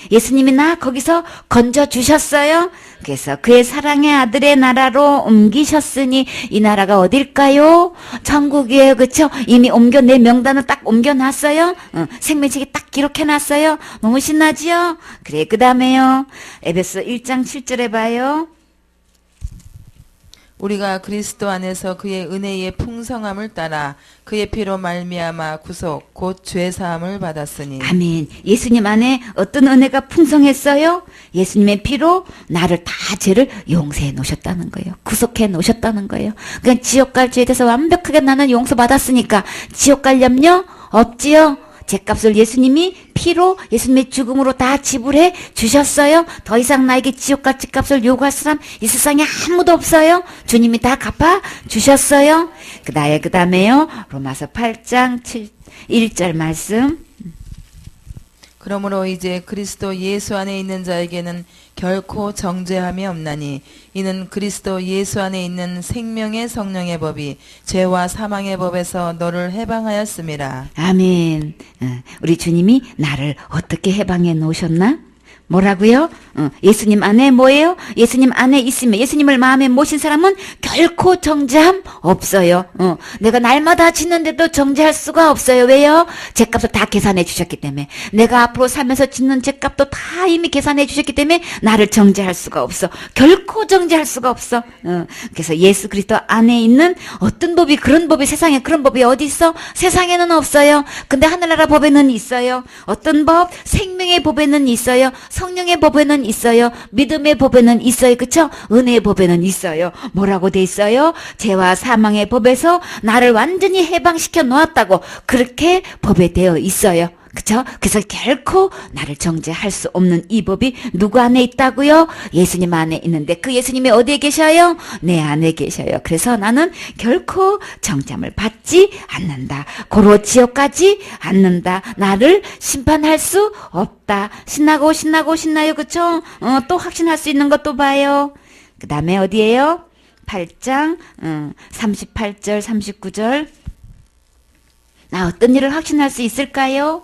예수님이 나 거기서 건져주셨어요. 그래서 그의 사랑의 아들의 나라로 옮기셨으니 이 나라가 어딜까요? 천국이에요. 그쵸? 이미 내 명단을 딱 옮겨놨어요. 생명책에 딱 기록해놨어요. 너무 신나지요? 그래, 그 다음에요. 에베소 1장 7절에 봐요. 우리가 그리스도 안에서 그의 은혜의 풍성함을 따라 그의 피로 말미암아 구속 곧 죄사함을 받았으니. 아멘. 예수님 안에 어떤 은혜가 풍성했어요? 예수님의 피로 나를 다 죄를 용서해 놓으셨다는 거예요. 구속해 놓으셨다는 거예요. 그러니까 지옥 갈 죄에 대해서 완벽하게 나는 용서받았으니까 지옥 갈 염려 없지요? 죄값을 예수님이 피로 예수님의 죽음으로 다 지불해 주셨어요. 더 이상 나에게 지옥 갈 죄값을 요구할 사람 이 세상에 아무도 없어요. 주님이 다 갚아 주셨어요. 그 다음에요. 로마서 8장 1절 말씀. 그러므로 이제 그리스도 예수 안에 있는 자에게는 결코 정죄함이 없나니 이는 그리스도 예수 안에 있는 생명의 성령의 법이 죄와 사망의 법에서 너를 해방하였음이라. 아멘. 우리 주님이 나를 어떻게 해방해 놓으셨나? 뭐라고요? 예수님 안에 뭐예요? 예수님 안에 있으면 예수님을 마음에 모신 사람은 결코 정죄함 없어요. 내가 날마다 짓는데도 정죄할 수가 없어요. 왜요? 죄값을 다 계산해 주셨기 때문에. 내가 앞으로 살면서 짓는 죄값도 다 이미 계산해 주셨기 때문에 나를 정죄할 수가 없어. 결코 정죄할 수가 없어. 그래서 예수 그리스도 안에 있는 어떤 법이, 그런 법이, 세상에 그런 법이 어디 있어? 세상에는 없어요. 근데 하늘나라 법에는 있어요. 어떤 법? 생명의 법에는 있어요. 성령의 법에는 있어요. 믿음의 법에는 있어요. 그쵸? 은혜의 법에는 있어요. 뭐라고 돼 있어요? 죄와 사망의 법에서 나를 완전히 해방시켜 놓았다고 그렇게 법에 되어 있어요. 그쵸? 그래서 결코 나를 정죄할 수 없는 이 법이 누구 안에 있다고요? 예수님 안에 있는데 그 예수님이 어디에 계셔요? 내 안에 계셔요. 그래서 나는 결코 정죄함을 받지 않는다. 고로 지옥 가지 않는다. 나를 심판할 수 없다. 신나요. 그쵸? 또 확신할 수 있는 것도 봐요. 그 다음에 어디에요? 8장 38절 39절. 나 어떤 일을 확신할 수 있을까요?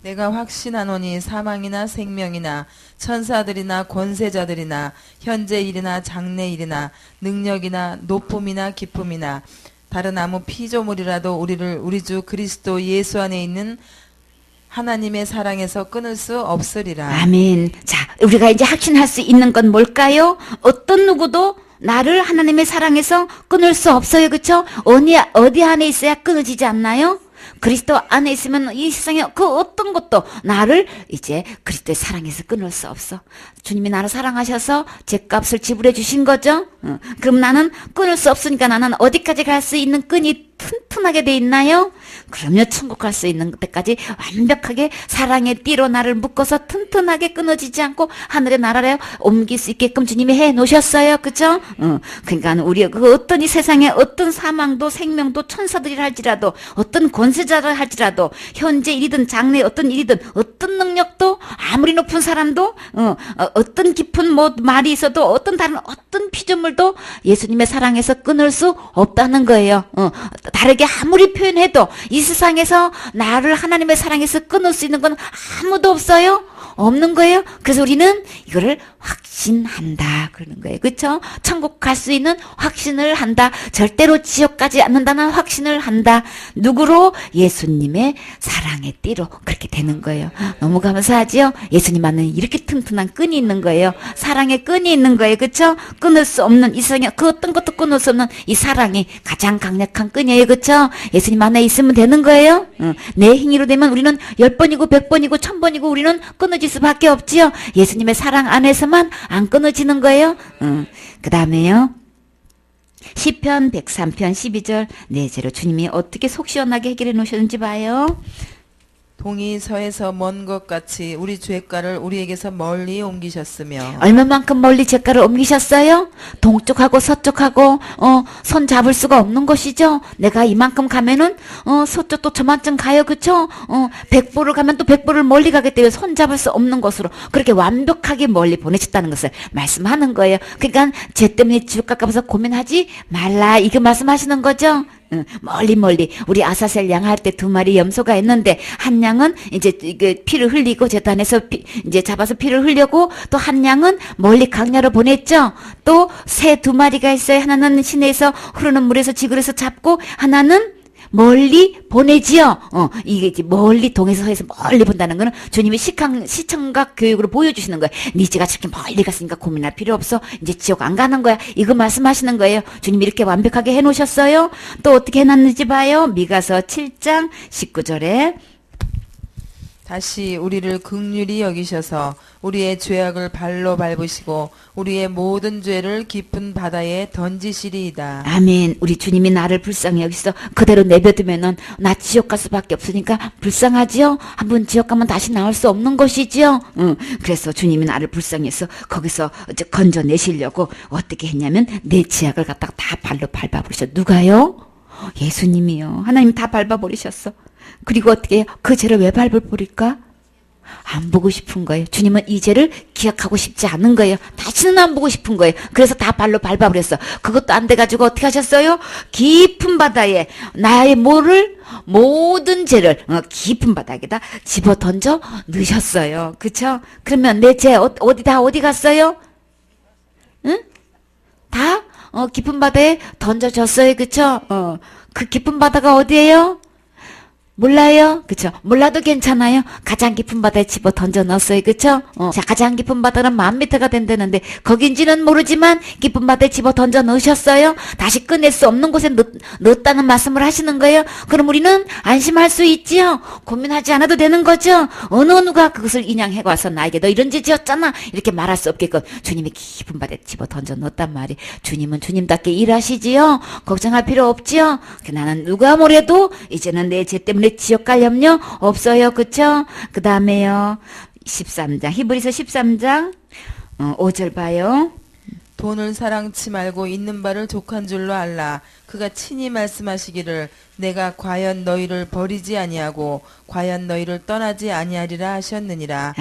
내가 확신하노니 사망이나 생명이나 천사들이나 권세자들이나 현재 일이나 장래 일이나 능력이나 높음이나 깊음이나 다른 아무 피조물이라도 우리를 우리 주 그리스도 예수 안에 있는 하나님의 사랑에서 끊을 수 없으리라. 아멘. 자, 우리가 이제 확신할 수 있는 건 뭘까요? 어떤 누구도 나를 하나님의 사랑에서 끊을 수 없어요. 그쵸? 어디 안에 있어야 끊어지지 않나요? 그리스도 안에 있으면 이 세상에 그 어떤 것도 나를 이제 그리스도의 사랑에서 끊을 수 없어. 주님이 나를 사랑하셔서 죄값을 지불해 주신 거죠. 그럼 나는 끊을 수 없으니까 나는 어디까지 갈 수 있는 끈이 튼튼하게 돼 있나요? 그럼요. 천국 갈 수 있는 때까지 완벽하게 사랑의 띠로 나를 묶어서 튼튼하게 끊어지지 않고 하늘의 나라로 옮길 수 있게끔 주님이 해 놓으셨어요. 그죠? 그러니까 우리 그 어떤 이 세상에 어떤 사망도 생명도 천사들이라 할지라도 어떤 권세자라 할지라도 현재 일이든 장래 어떤 일이든 어떤 능력도 아무리 높은 사람도 어떤 깊은 뭐 말이 있어도 어떤 다른 어떤 피조물도 예수님의 사랑에서 끊을 수 없다는 거예요. 다르게 아무리 표현해도 이 세상에서 나를 하나님의 사랑에서 끊을 수 있는 건 아무도 없어요. 없는 거예요. 그래서 우리는 이거를 확신한다 그러는 거예요. 그렇죠? 천국 갈 수 있는 확신을 한다. 절대로 지옥 가지 않는다는 확신을 한다. 누구로? 예수님의 사랑의 띠로 그렇게 되는 거예요. 너무 감사하지요? 예수님 안에 이렇게 튼튼한 끈이 있는 거예요. 사랑의 끈이 있는 거예요. 그렇죠? 끊을 수 없는 이 세상에 그 어떤 것도 끊을 수 없는 이 사랑이 가장 강력한 끈이에요. 그렇죠? 예수님 안에 있으면 되는 거예요. 내 행위로 되면 우리는 10번이고 100번이고 1000번이고 우리는 끊어질 수밖에 없지요. 예수님의 사랑 안에서만 안 끊어지는 거예요. 그 다음에요. 시편 103편 12절 네 죄로 주님이 어떻게 속 시원하게 해결해 놓으셨는지 봐요. 동이 서에서 먼 것 같이 우리 죄가를 우리에게서 멀리 옮기셨으며 얼마만큼 멀리 죄가를 옮기셨어요? 동쪽하고 서쪽하고 손 잡을 수가 없는 것이죠. 내가 이만큼 가면은 서쪽도 저만큼 가요. 그쵸? 100보를 가면 또 100보를 멀리 가겠대요. 손 잡을 수 없는 곳으로 그렇게 완벽하게 멀리 보내셨다는 것을 말씀하는 거예요. 그러니까 죄 때문에 지옥 가까워서 고민하지 말라 이거 말씀하시는 거죠. 멀리 우리 아사셀 양할 때 2마리 염소가 있는데 한 양은 이제 피를 흘리고 재단에서 이제 잡아서 피를 흘려고 또 한 양은 멀리 강야로 보냈죠. 또 새 2마리가 있어요. 하나는 시내에서 흐르는 물에서 지그릇에서 잡고 하나는 멀리 보내지요. 이게 이제 멀리 동에서 서에서 멀리 본다는 거는 주님이 시청각 교육으로 보여주시는 거예요. 네 지가 저렇게 멀리 갔으니까 고민할 필요 없어. 이제 지옥 안 가는 거야. 이거 말씀하시는 거예요. 주님이 이렇게 완벽하게 해놓으셨어요. 또 어떻게 해놨는지 봐요. 미가서 7장 19절에 다시 우리를 긍휼히 여기셔서 우리의 죄악을 발로 밟으시고 우리의 모든 죄를 깊은 바다에 던지시리이다. 아멘. 우리 주님이 나를 불쌍히 여기서 그대로 내버두면은 나 지옥 갈 수밖에 없으니까 불쌍하지요? 한번 지옥 가면 다시 나올 수 없는 것이지요? 그래서 주님이 나를 불쌍히 해서 거기서 이제 건져내시려고 어떻게 했냐면 내 죄악을 갖다가 다 발로 밟아버리셨어. 누가요? 예수님이요. 하나님 다 밟아버리셨어. 그리고 어떻게 해요? 그 죄를 왜 밟아버릴까? 안 보고 싶은 거예요. 주님은 이 죄를 기억하고 싶지 않은 거예요. 다시는 안 보고 싶은 거예요. 그래서 다 발로 밟아버렸어. 그것도 안 돼가지고 어떻게 하셨어요? 깊은 바다에 나의 모든 죄를 깊은 바닥에다 집어 던져 넣으셨어요. 그쵸? 그러면 내 죄 어디 갔어요? 응? 다 깊은 바다에 던져졌어요. 그쵸? 그 깊은 바다가 어디예요? 몰라요? 그쵸? 몰라도 괜찮아요. 가장 깊은 바다에 집어 던져 넣었어요. 그쵸? 자, 가장 깊은 바다는 10,000m가 된다는데, 거긴지는 모르지만, 깊은 바다에 집어 던져 넣으셨어요? 다시 꺼낼 수 없는 곳에 넣었다는 말씀을 하시는 거예요? 그럼 우리는 안심할 수 있지요? 고민하지 않아도 되는 거죠? 어느 누가 그것을 인양해 와서 나에게 너 이런 죄 지었잖아? 이렇게 말할 수 없게끔 주님이 깊은 바다에 집어 던져 넣었단 말이에요. 주님은 주님답게 일하시지요? 걱정할 필요 없지요? 나는 누가 뭐래도 이제는 내 죄 때문에 지옥 갈 염려 없어요. 그쵸? 그 다음에요. 13장. 히브리서 13장 5절 봐요. 돈을 사랑치 말고 있는 바를 족한 줄로 알라. 그가 친히 말씀하시기를 내가 과연 너희를 버리지 아니하고 과연 너희를 떠나지 아니하리라 하셨느니라.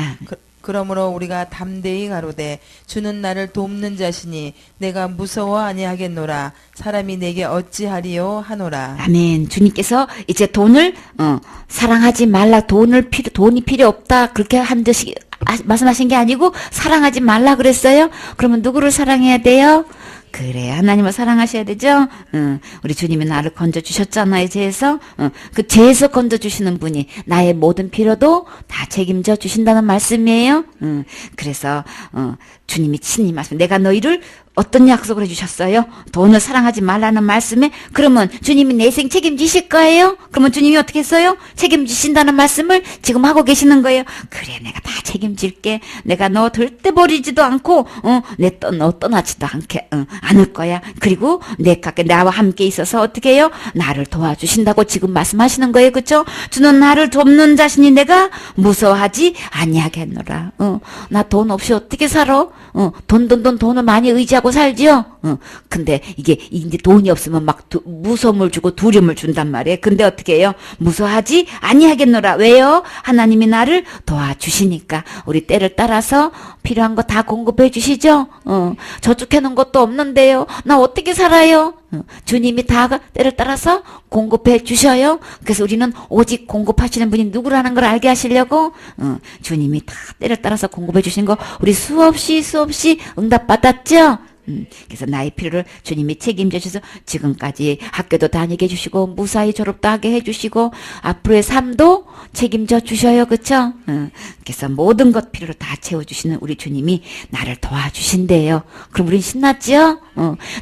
그러므로 우리가 담대히 가로되 주는 나를 돕는 자시니 내가 무서워 아니하겠노라. 사람이 내게 어찌하리요 하노라. 아멘. 주님께서 이제 돈을 사랑하지 말라. 돈이 필요 없다. 그렇게 한 듯이 말씀하신 게 아니고 사랑하지 말라 그랬어요. 그러면 누구를 사랑해야 돼요? 그래, 하나님을 사랑하셔야 되죠? 우리 주님이 나를 건져주셨잖아요, 죄에서. 그 죄에서 건져주시는 분이 나의 모든 필요도 다 책임져 주신다는 말씀이에요. 그래서, 주님이 친히 말씀, 내가 너희를 어떤 약속을 해주셨어요? 돈을 사랑하지 말라는 말씀에 그러면 주님이 내 인생 책임지실 거예요? 그러면 주님이 어떻게 했어요? 책임지신다는 말씀을 지금 하고 계시는 거예요. 그래, 내가 다 책임질게. 내가 너 절대 버리지도 않고 너 떠나지도 않을 거야. 그리고 나와 함께 있어서 어떻게 해요? 나를 도와주신다고 지금 말씀하시는 거예요. 그렇죠? 주는 나를 돕는 자신이 내가 무서워하지 아니하겠노라. 나 돈 없이 어떻게 살아? 돈을 많이 의지하고 살지요? 근데 이제 돈이 없으면 막 무서움을 주고 두려움을 준단 말이에요. 근데 어떻게 해요? 무서워하지 아니하겠노라. 왜요? 하나님이 나를 도와주시니까. 우리 때를 따라서 필요한 거 다 공급해 주시죠? 저축해 놓은 것도 없는데요. 나 어떻게 살아요? 주님이 다 때를 따라서 공급해 주셔요. 그래서 우리는 오직 공급하시는 분이 누구라는 걸 알게 하시려고 주님이 다 때를 따라서 공급해 주신 거 우리 수없이 응답받았죠? 그래서 나의 필요를 주님이 책임져 주셔서 지금까지 학교도 다니게 해주시고 무사히 졸업도 하게 해주시고 앞으로의 삶도 책임져 주셔요. 그쵸? 그래서 모든 것 필요를 다 채워주시는 우리 주님이 나를 도와주신대요. 그럼 우린 신났죠?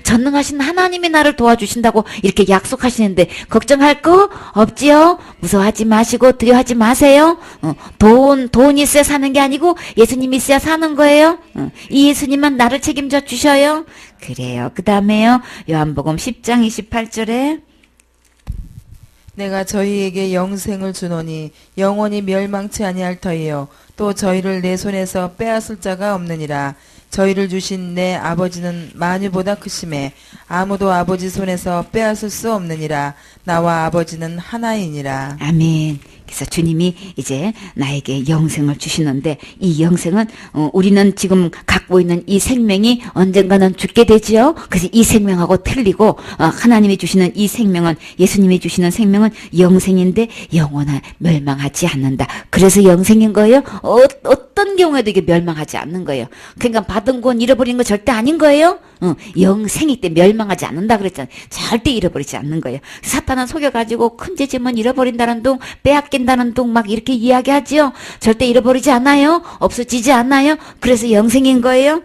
전능하신 하나님이 나를 도와주신다고 이렇게 약속하시는데 걱정할 거 없지요? 무서워하지 마시고 두려워하지 마세요. 돈 있어야 사는 게 아니고 예수님이 있어야 사는 거예요. 이 예수님만 나를 책임져 주셔요. 그래요. 그 다음에요. 요한복음 10장 28절에 내가 저희에게 영생을 주노니 영원히 멸망치 아니할 터이요 또 저희를 내 손에서 빼앗을 자가 없느니라. 저희를 주신 내 아버지는 만유보다 크심에 아무도 아버지 손에서 빼앗을 수 없느니라. 나와 아버지는 하나이니라. 아멘. 그래서 주님이 이제 나에게 영생을 주시는데 이 영생은 우리는 지금 갖고 있는 이 생명이 언젠가는 죽게 되지요. 그래서 이 생명하고 틀리고 하나님이 주시는 이 생명은 예수님이 주시는 생명은 영생인데 영원한 멸망하지 않는다. 그래서 영생인 거예요. 어떤 경우에도 이게 멸망하지 않는 거예요. 그러니까 받은 건 잃어버린 거 절대 아닌 거예요. 영생이 때 멸망하지 않는다 그랬잖아요. 절대 잃어버리지 않는 거예요. 사탄은 속여가지고 큰 죄지면 잃어버린다는 둥 빼앗긴다는 둥 막 이렇게 이야기하지요. 절대 잃어버리지 않아요. 없어지지 않아요. 그래서 영생인 거예요.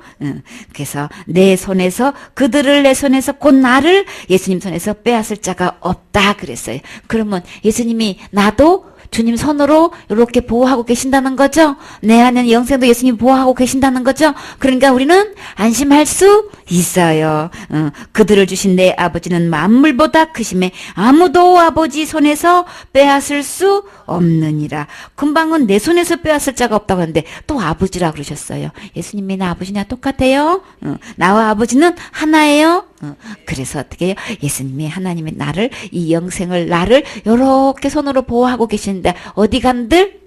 그래서 내 손에서 그들을 내 손에서 곧 나를 예수님 손에서 빼앗을 자가 없다 그랬어요. 그러면 예수님이 나도 주님 손으로 이렇게 보호하고 계신다는 거죠. 내 안에는 영생도 예수님 보호하고 계신다는 거죠. 그러니까 우리는 안심할 수 있어요. 그들을 주신 내 아버지는 만물보다 크심에 아무도 아버지 손에서 빼앗을 수 없느니라. 금방은 내 손에서 빼앗을 자가 없다고 하는데 또 아버지라 그러셨어요. 예수님이 나 아버지냐 똑같아요. 나와 아버지는 하나예요. 그래서 어떻게 해요? 예수님이 하나님이 나를 이 영생을 나를 이렇게 손으로 보호하고 계시는데 어디 간들?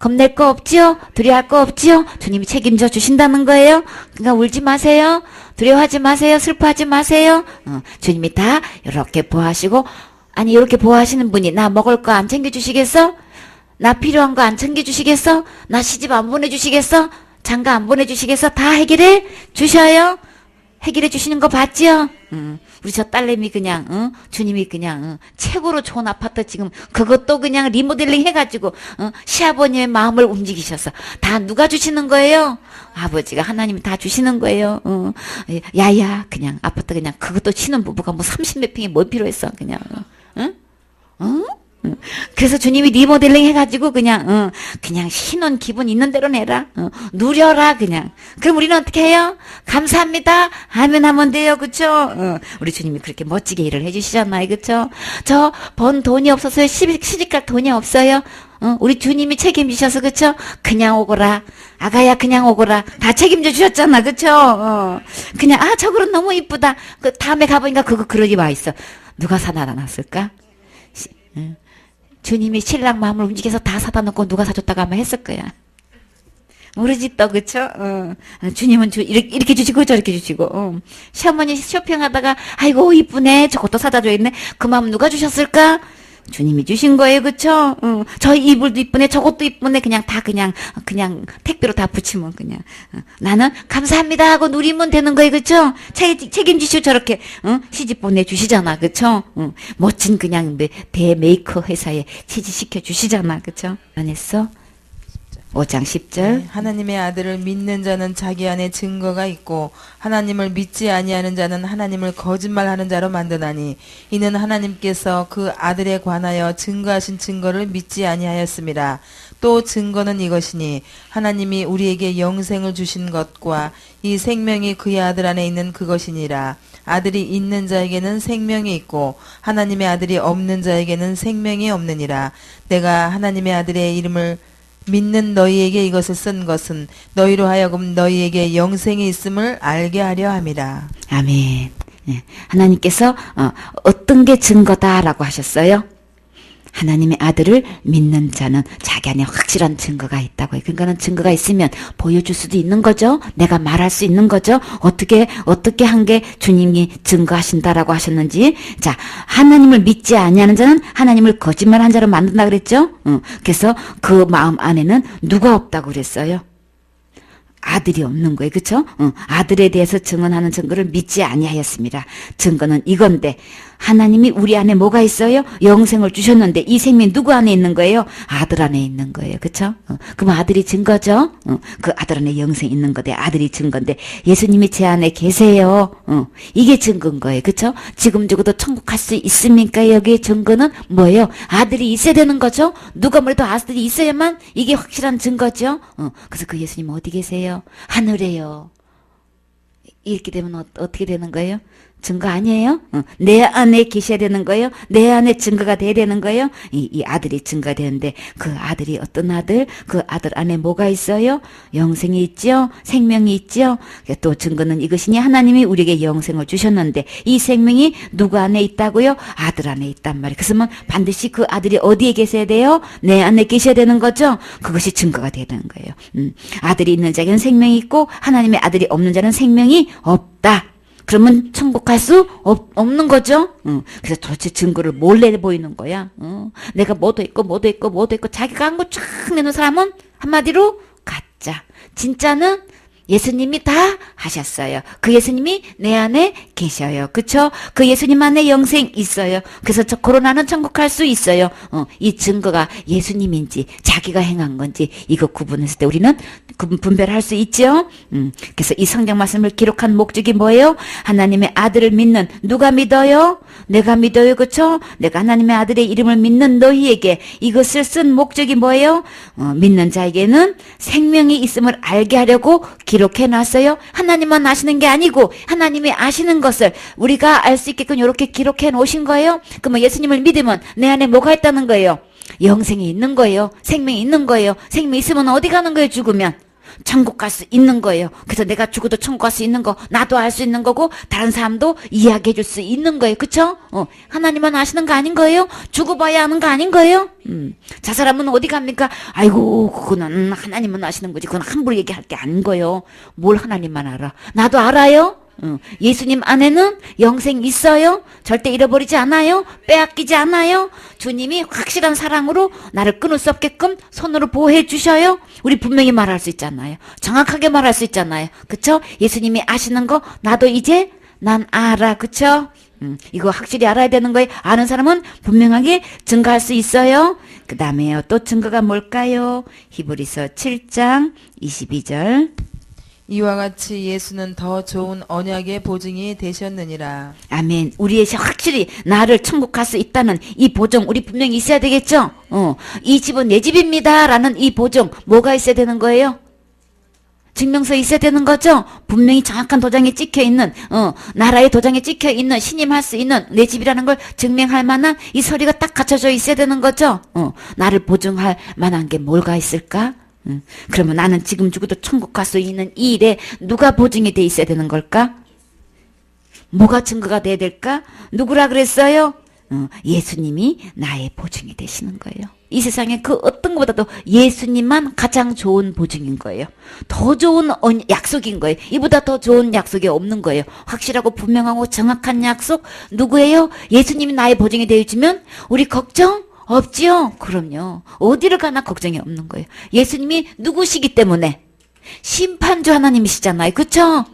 겁낼 거 없지요? 두려워할 거 없지요? 주님이 책임져 주신다는 거예요. 그러니까 울지 마세요. 두려워하지 마세요. 슬퍼하지 마세요. 주님이 다 이렇게 보호하시고, 아니 이렇게 보호하시는 분이 나 먹을 거 안 챙겨주시겠어? 나 필요한 거 안 챙겨주시겠어? 나 시집 안 보내주시겠어? 장가 안 보내주시겠어? 다 해결해 주셔요. 해결해 주시는 거 봤지요? 우리 저 딸내미 그냥 주님이 그냥 최고로 좋은 아파트 지금 그것도 그냥 리모델링 해가지고 시아버님의 마음을 움직이셔서 다 누가 주시는 거예요? 아버지가 하나님이 다 주시는 거예요. 야야 그냥 아파트 그냥 그것도 신혼 부부가 뭐 30몇 평이 뭘 필요했어 그냥 응? 그래서 주님이 리모델링 해가지고 그냥 신혼 기분 있는 대로 내라. 누려라 그냥. 그럼 우리는 어떻게 해요? 감사합니다 하면 하면 돼요. 그쵸? 우리 주님이 그렇게 멋지게 일을 해주시잖아요. 그쵸? 저 번 돈이 없어서 시집갈 돈이 없어요. 우리 주님이 책임지셔서 그쵸? 그냥 오거라. 아가야 그냥 오거라. 다 책임져 주셨잖아. 그쵸? 그냥 저 그릇 너무 이쁘다. 그 다음에 가보니까 그거 그러지 마 있어. 누가 사다 놨을까? 주님이 신랑 마음을 움직여서 다 사다 놓고 누가 사줬다고 아마 했을 거야. 모르지 또 그쵸? 주님은 이렇게 주시고 저렇게 주시고 시어머니 쇼핑하다가 아이고 이쁘네 저것도 사다 줘있네 그 마음 누가 주셨을까? 주님이 주신 거예요. 그쵸? 저 이불도 이쁘네 저것도 이쁘네 그냥 다 그냥 택배로 다 붙이면 그냥 나는 감사합니다 하고 누리면 되는 거예요. 그쵸? 책임지시고 저렇게 시집 보내주시잖아. 그쵸? 멋진 그냥 대메이커 회사에 취직시켜 주시잖아. 그쵸? 안 했어? 5장 10절. 네, 하나님의 아들을 믿는 자는 자기 안에 증거가 있고 하나님을 믿지 아니하는 자는 하나님을 거짓말하는 자로 만드나니 이는 하나님께서 그 아들에 관하여 증거하신 증거를 믿지 아니하였습니다. 또 증거는 이것이니 하나님이 우리에게 영생을 주신 것과 이 생명이 그의 아들 안에 있는 그것이니라. 아들이 있는 자에게는 생명이 있고 하나님의 아들이 없는 자에게는 생명이 없느니라. 내가 하나님의 아들의 이름을 믿는 너희에게 이것을 쓴 것은 너희로 하여금 너희에게 영생이 있음을 알게 하려 함이라. 아멘. 네. 하나님께서 어떤 게 증거다라고 하셨어요? 하나님의 아들을 믿는 자는 자기 안에 확실한 증거가 있다고요. 그러니까는 증거가 있으면 보여줄 수도 있는 거죠. 내가 말할 수 있는 거죠. 어떻게 한 게 주님이 증거하신다라고 하셨는지. 자, 하나님을 믿지 아니하는 자는 하나님을 거짓말한 자로 만든다 그랬죠. 그래서 그 마음 안에는 누가 없다고 그랬어요. 아들이 없는 거예요. 그쵸? 아들에 대해서 증언하는 증거를 믿지 아니하였습니다. 증거는 이건데 하나님이 우리 안에 뭐가 있어요? 영생을 주셨는데 이 생명이 누구 안에 있는 거예요? 아들 안에 있는 거예요. 그쵸? 그럼 아들이 증거죠? 그 아들 안에 영생이 있는 거대. 아들이 증거인데 예수님이 제 안에 계세요. 이게 증거인 거예요. 그쵸? 지금 죽어도 천국 갈 수 있습니까? 여기에 증거는 뭐예요? 아들이 있어야 되는 거죠? 누가 뭐래도 아들이 있어야만 이게 확실한 증거죠? 그래서 그 예수님 어디 계세요? 하늘에요. 이렇게 되면 어떻게 되는 거예요? 증거 아니에요? 내 안에 계셔야 되는 거예요? 내 안에 증거가 돼야 되는 거예요? 이 아들이 증거가 되는데 그 아들이 어떤 아들? 그 아들 안에 뭐가 있어요? 영생이 있죠? 생명이 있죠? 또 증거는 이것이니 하나님이 우리에게 영생을 주셨는데 이 생명이 누구 안에 있다고요? 아들 안에 있단 말이에요. 그래서 반드시 그 아들이 어디에 계셔야 돼요? 내 안에 계셔야 되는 거죠? 그것이 증거가 돼야 되는 거예요. 아들이 있는 자에게는 생명이 있고 하나님의 아들이 없는 자는 생명이 없다. 그러면 천국 갈 수 없는 거죠. 그래서 도대체 증거를 몰래 보이는 거야. 내가 뭐도 있고 자기가 한 거 쫙 내는 사람은 한마디로 가짜. 진짜는 예수님이 다 하셨어요. 그 예수님이 내 안에 계셔요. 그쵸? 그 예수님 안에 영생 있어요. 그래서 저 코로나는 천국 갈 수 있어요. 이 증거가 예수님인지 자기가 행한 건지 이거 구분했을 때 우리는 분별할 수 있죠. 그래서 이 성경 말씀을 기록한 목적이 뭐예요? 하나님의 아들을 믿는 누가 믿어요? 내가 믿어요. 그쵸? 내가 하나님의 아들의 이름을 믿는 너희에게 이것을 쓴 목적이 뭐예요? 믿는 자에게는 생명이 있음을 알게 하려고 기록해 놨어요. 하나님만 아시는 게 아니고 하나님이 아시는 것을 우리가 알 수 있게끔 이렇게 기록해 놓으신 거예요. 그러면 예수님을 믿으면 내 안에 뭐가 있다는 거예요? 영생이 있는 거예요. 생명이 있는 거예요. 생명이 있으면 어디 가는 거예요? 죽으면. 천국 갈 수 있는 거예요. 그래서 내가 죽어도 천국 갈 수 있는 거 나도 알 수 있는 거고 다른 사람도 이야기해 줄 수 있는 거예요. 그쵸? 하나님만 아시는 거 아닌 거예요? 죽어봐야 하는 거 아닌 거예요? 저 사람은 어디 갑니까? 아이고 그거는 하나님만 아시는 거지. 그건 함부로 얘기할 게 아닌 거예요. 뭘 하나님만 알아? 나도 알아요. 예수님 안에는 영생 있어요. 절대 잃어버리지 않아요. 빼앗기지 않아요. 주님이 확실한 사랑으로 나를 끊을 수 없게끔 손으로 보호해 주셔요. 우리 분명히 말할 수 있잖아요. 정확하게 말할 수 있잖아요. 그쵸? 예수님이 아시는 거 나도 이제 난 알아. 그쵸? 이거 확실히 알아야 되는 거예요. 아는 사람은 분명하게 증거할 수 있어요. 그 다음에요. 또 증거가 뭘까요? 히브리서 7장 22절. 이와 같이 예수는 더 좋은 언약의 보증이 되셨느니라. 아멘. 우리의 확실히 나를 천국 갈 수 있다는 이 보증 우리 분명히 있어야 되겠죠? 이 집은 내 집입니다 라는 이 보증 뭐가 있어야 되는 거예요? 증명서 있어야 되는 거죠? 분명히 정확한 도장에 찍혀있는 나라의 도장에 찍혀있는 신임할 수 있는 내 집이라는 걸 증명할 만한 이 서류가 딱 갖춰져 있어야 되는 거죠? 나를 보증할 만한 게 뭐가 있을까? 그러면 나는 지금 죽어도 천국 갈 수 있는 이 일에 누가 보증이 돼 있어야 되는 걸까? 뭐가 증거가 돼야 될까? 누구라 그랬어요? 예수님이 나의 보증이 되시는 거예요. 이 세상에 그 어떤 것보다도 예수님만 가장 좋은 보증인 거예요. 더 좋은 약속인 거예요. 이보다 더 좋은 약속이 없는 거예요. 확실하고 분명하고 정확한 약속 누구예요? 예수님이 나의 보증이 되어주면 우리 걱정 없지요? 그럼요. 어디를 가나 걱정이 없는 거예요. 예수님이 누구시기 때문에 심판주 하나님이시잖아요. 그쵸?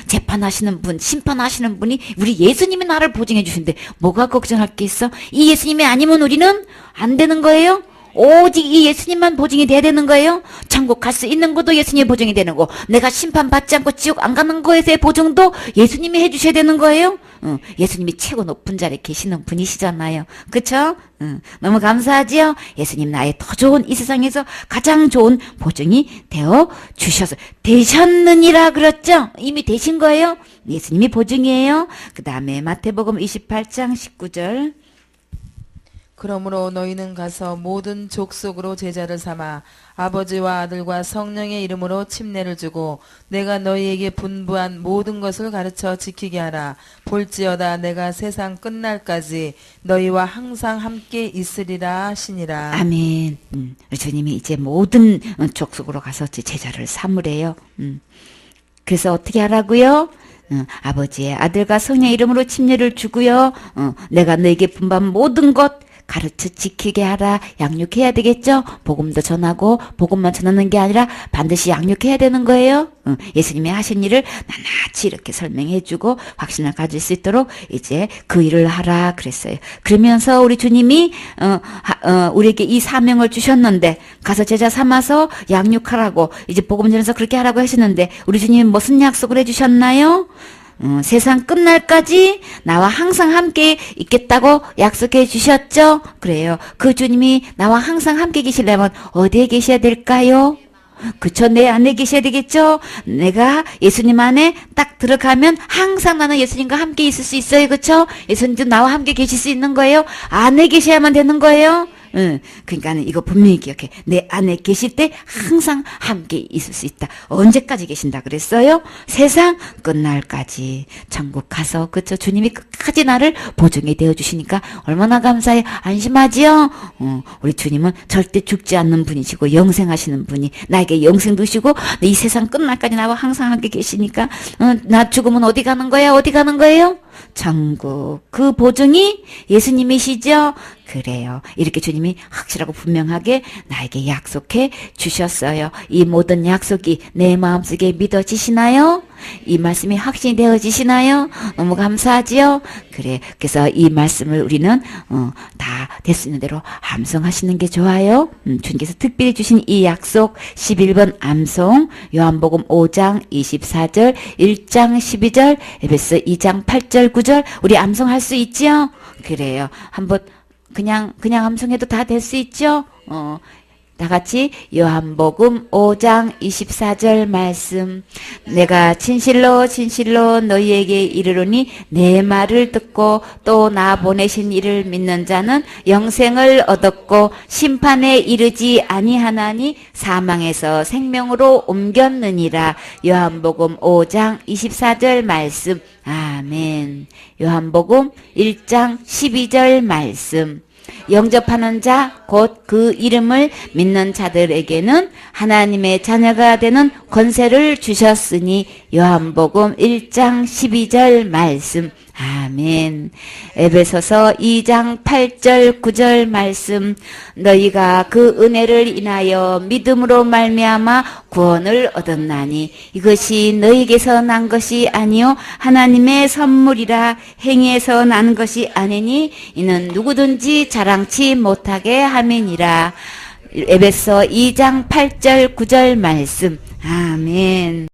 재판하시는 분, 심판하시는 분이 우리 예수님이 나를 보증해 주신데 뭐가 걱정할 게 있어? 이 예수님이 아니면 우리는 안 되는 거예요? 오직 이 예수님만 보증이 돼야 되는 거예요? 천국 갈 수 있는 것도 예수님의 보증이 되는 거, 내가 심판받지 않고 지옥 안 가는 거에 대해 보증도 예수님이 해주셔야 되는 거예요? 예수님이 최고 높은 자리에 계시는 분이시잖아요. 그쵸? 너무 감사하지요? 예수님 나의 더 좋은 이 세상에서 가장 좋은 보증이 되어 주셔서 되셨느니라 그랬죠? 이미 되신 거예요? 예수님이 보증이에요. 그 다음에 마태복음 28장 19절. 그러므로 너희는 가서 모든 족속으로 제자를 삼아 아버지와 아들과 성령의 이름으로 침례를 주고 내가 너희에게 분부한 모든 것을 가르쳐 지키게 하라. 볼지어다 내가 세상 끝날까지 너희와 항상 함께 있으리라 하시니라. 아멘. 주님이 이제 모든 족속으로 가서 제자를 삼으래요. 그래서 어떻게 하라고요? 아버지의 아들과 성령의 이름으로 침례를 주고요. 내가 너에게 분부한 모든 것 가르쳐 지키게 하라. 양육해야 되겠죠? 복음도 전하고 복음만 전하는 게 아니라 반드시 양육해야 되는 거예요. 예수님이 하신 일을 낱낱이 이렇게 설명해주고 확신을 가질 수 있도록 이제 그 일을 하라 그랬어요. 그러면서 우리 주님이 우리에게 이 사명을 주셨는데 가서 제자 삼아서 양육하라고 이제 복음 전해서 그렇게 하라고 하시는데 우리 주님이 무슨 약속을 해주셨나요? 세상 끝날까지 나와 항상 함께 있겠다고 약속해 주셨죠? 그래요. 그 주님이 나와 항상 함께 계시려면 어디에 계셔야 될까요? 그쵸? 내 안에 계셔야 되겠죠? 내가 예수님 안에 딱 들어가면 항상 나는 예수님과 함께 있을 수 있어요. 그쵸? 예수님도 나와 함께 계실 수 있는 거예요? 안에 계셔야만 되는 거예요? 그러니까 이거 분명히 기억해. 내 안에 계실 때 항상 함께 있을 수 있다. 언제까지 계신다 그랬어요? 세상 끝날까지 천국 가서 그쵸? 주님이 끝까지 나를 보증이 되어 주시니까 얼마나 감사해. 안심하지요? 우리 주님은 절대 죽지 않는 분이시고 영생하시는 분이 나에게 영생 두시고 이 세상 끝날까지 나와 항상 함께 계시니까 나 죽으면 어디 가는 거야? 어디 가는 거예요? 천국. 그 보증이 예수님이시죠? 그래요. 이렇게 주님이 확실하고 분명하게 나에게 약속해 주셨어요. 이 모든 약속이 내 마음속에 믿어지시나요? 이 말씀이 확신이 되어지시나요? 너무 감사하지요? 그래. 그래서 이 말씀을 우리는 다 될 수 있는 대로 암송하시는 게 좋아요. 주님께서 특별히 주신 이 약속 11번 암송 요한복음 5장 24절 1장 12절 에베소 2장 8절 9절 우리 암송할 수 있지요? 그래요. 한번 그냥 암송해도 다 될 수 있죠? 다 같이 요한복음 5장 24절 말씀. 내가 진실로 진실로 너희에게 이르노니 내 말을 듣고 또 나 보내신 이를 믿는 자는 영생을 얻었고 심판에 이르지 아니하나니 사망에서 생명으로 옮겼느니라. 요한복음 5장 24절 말씀. 아멘. 요한복음 1장 12절 말씀. 영접하는 자, 곧 그 이름을 믿는 자들에게는 하나님의 자녀가 되는 권세를 주셨으니 요한복음 1장 12절 말씀. 아멘. 에베소서 2장 8절 9절 말씀. 너희가 그 은혜를 인하여 믿음으로 말미암아 구원을 얻었나니 이것이 너희에게서 난 것이 아니요 하나님의 선물이라. 행위에서 난 것이 아니니 이는 누구든지 자랑치 못하게 함이니라. 에베소 2장 8절 9절 말씀. 아멘.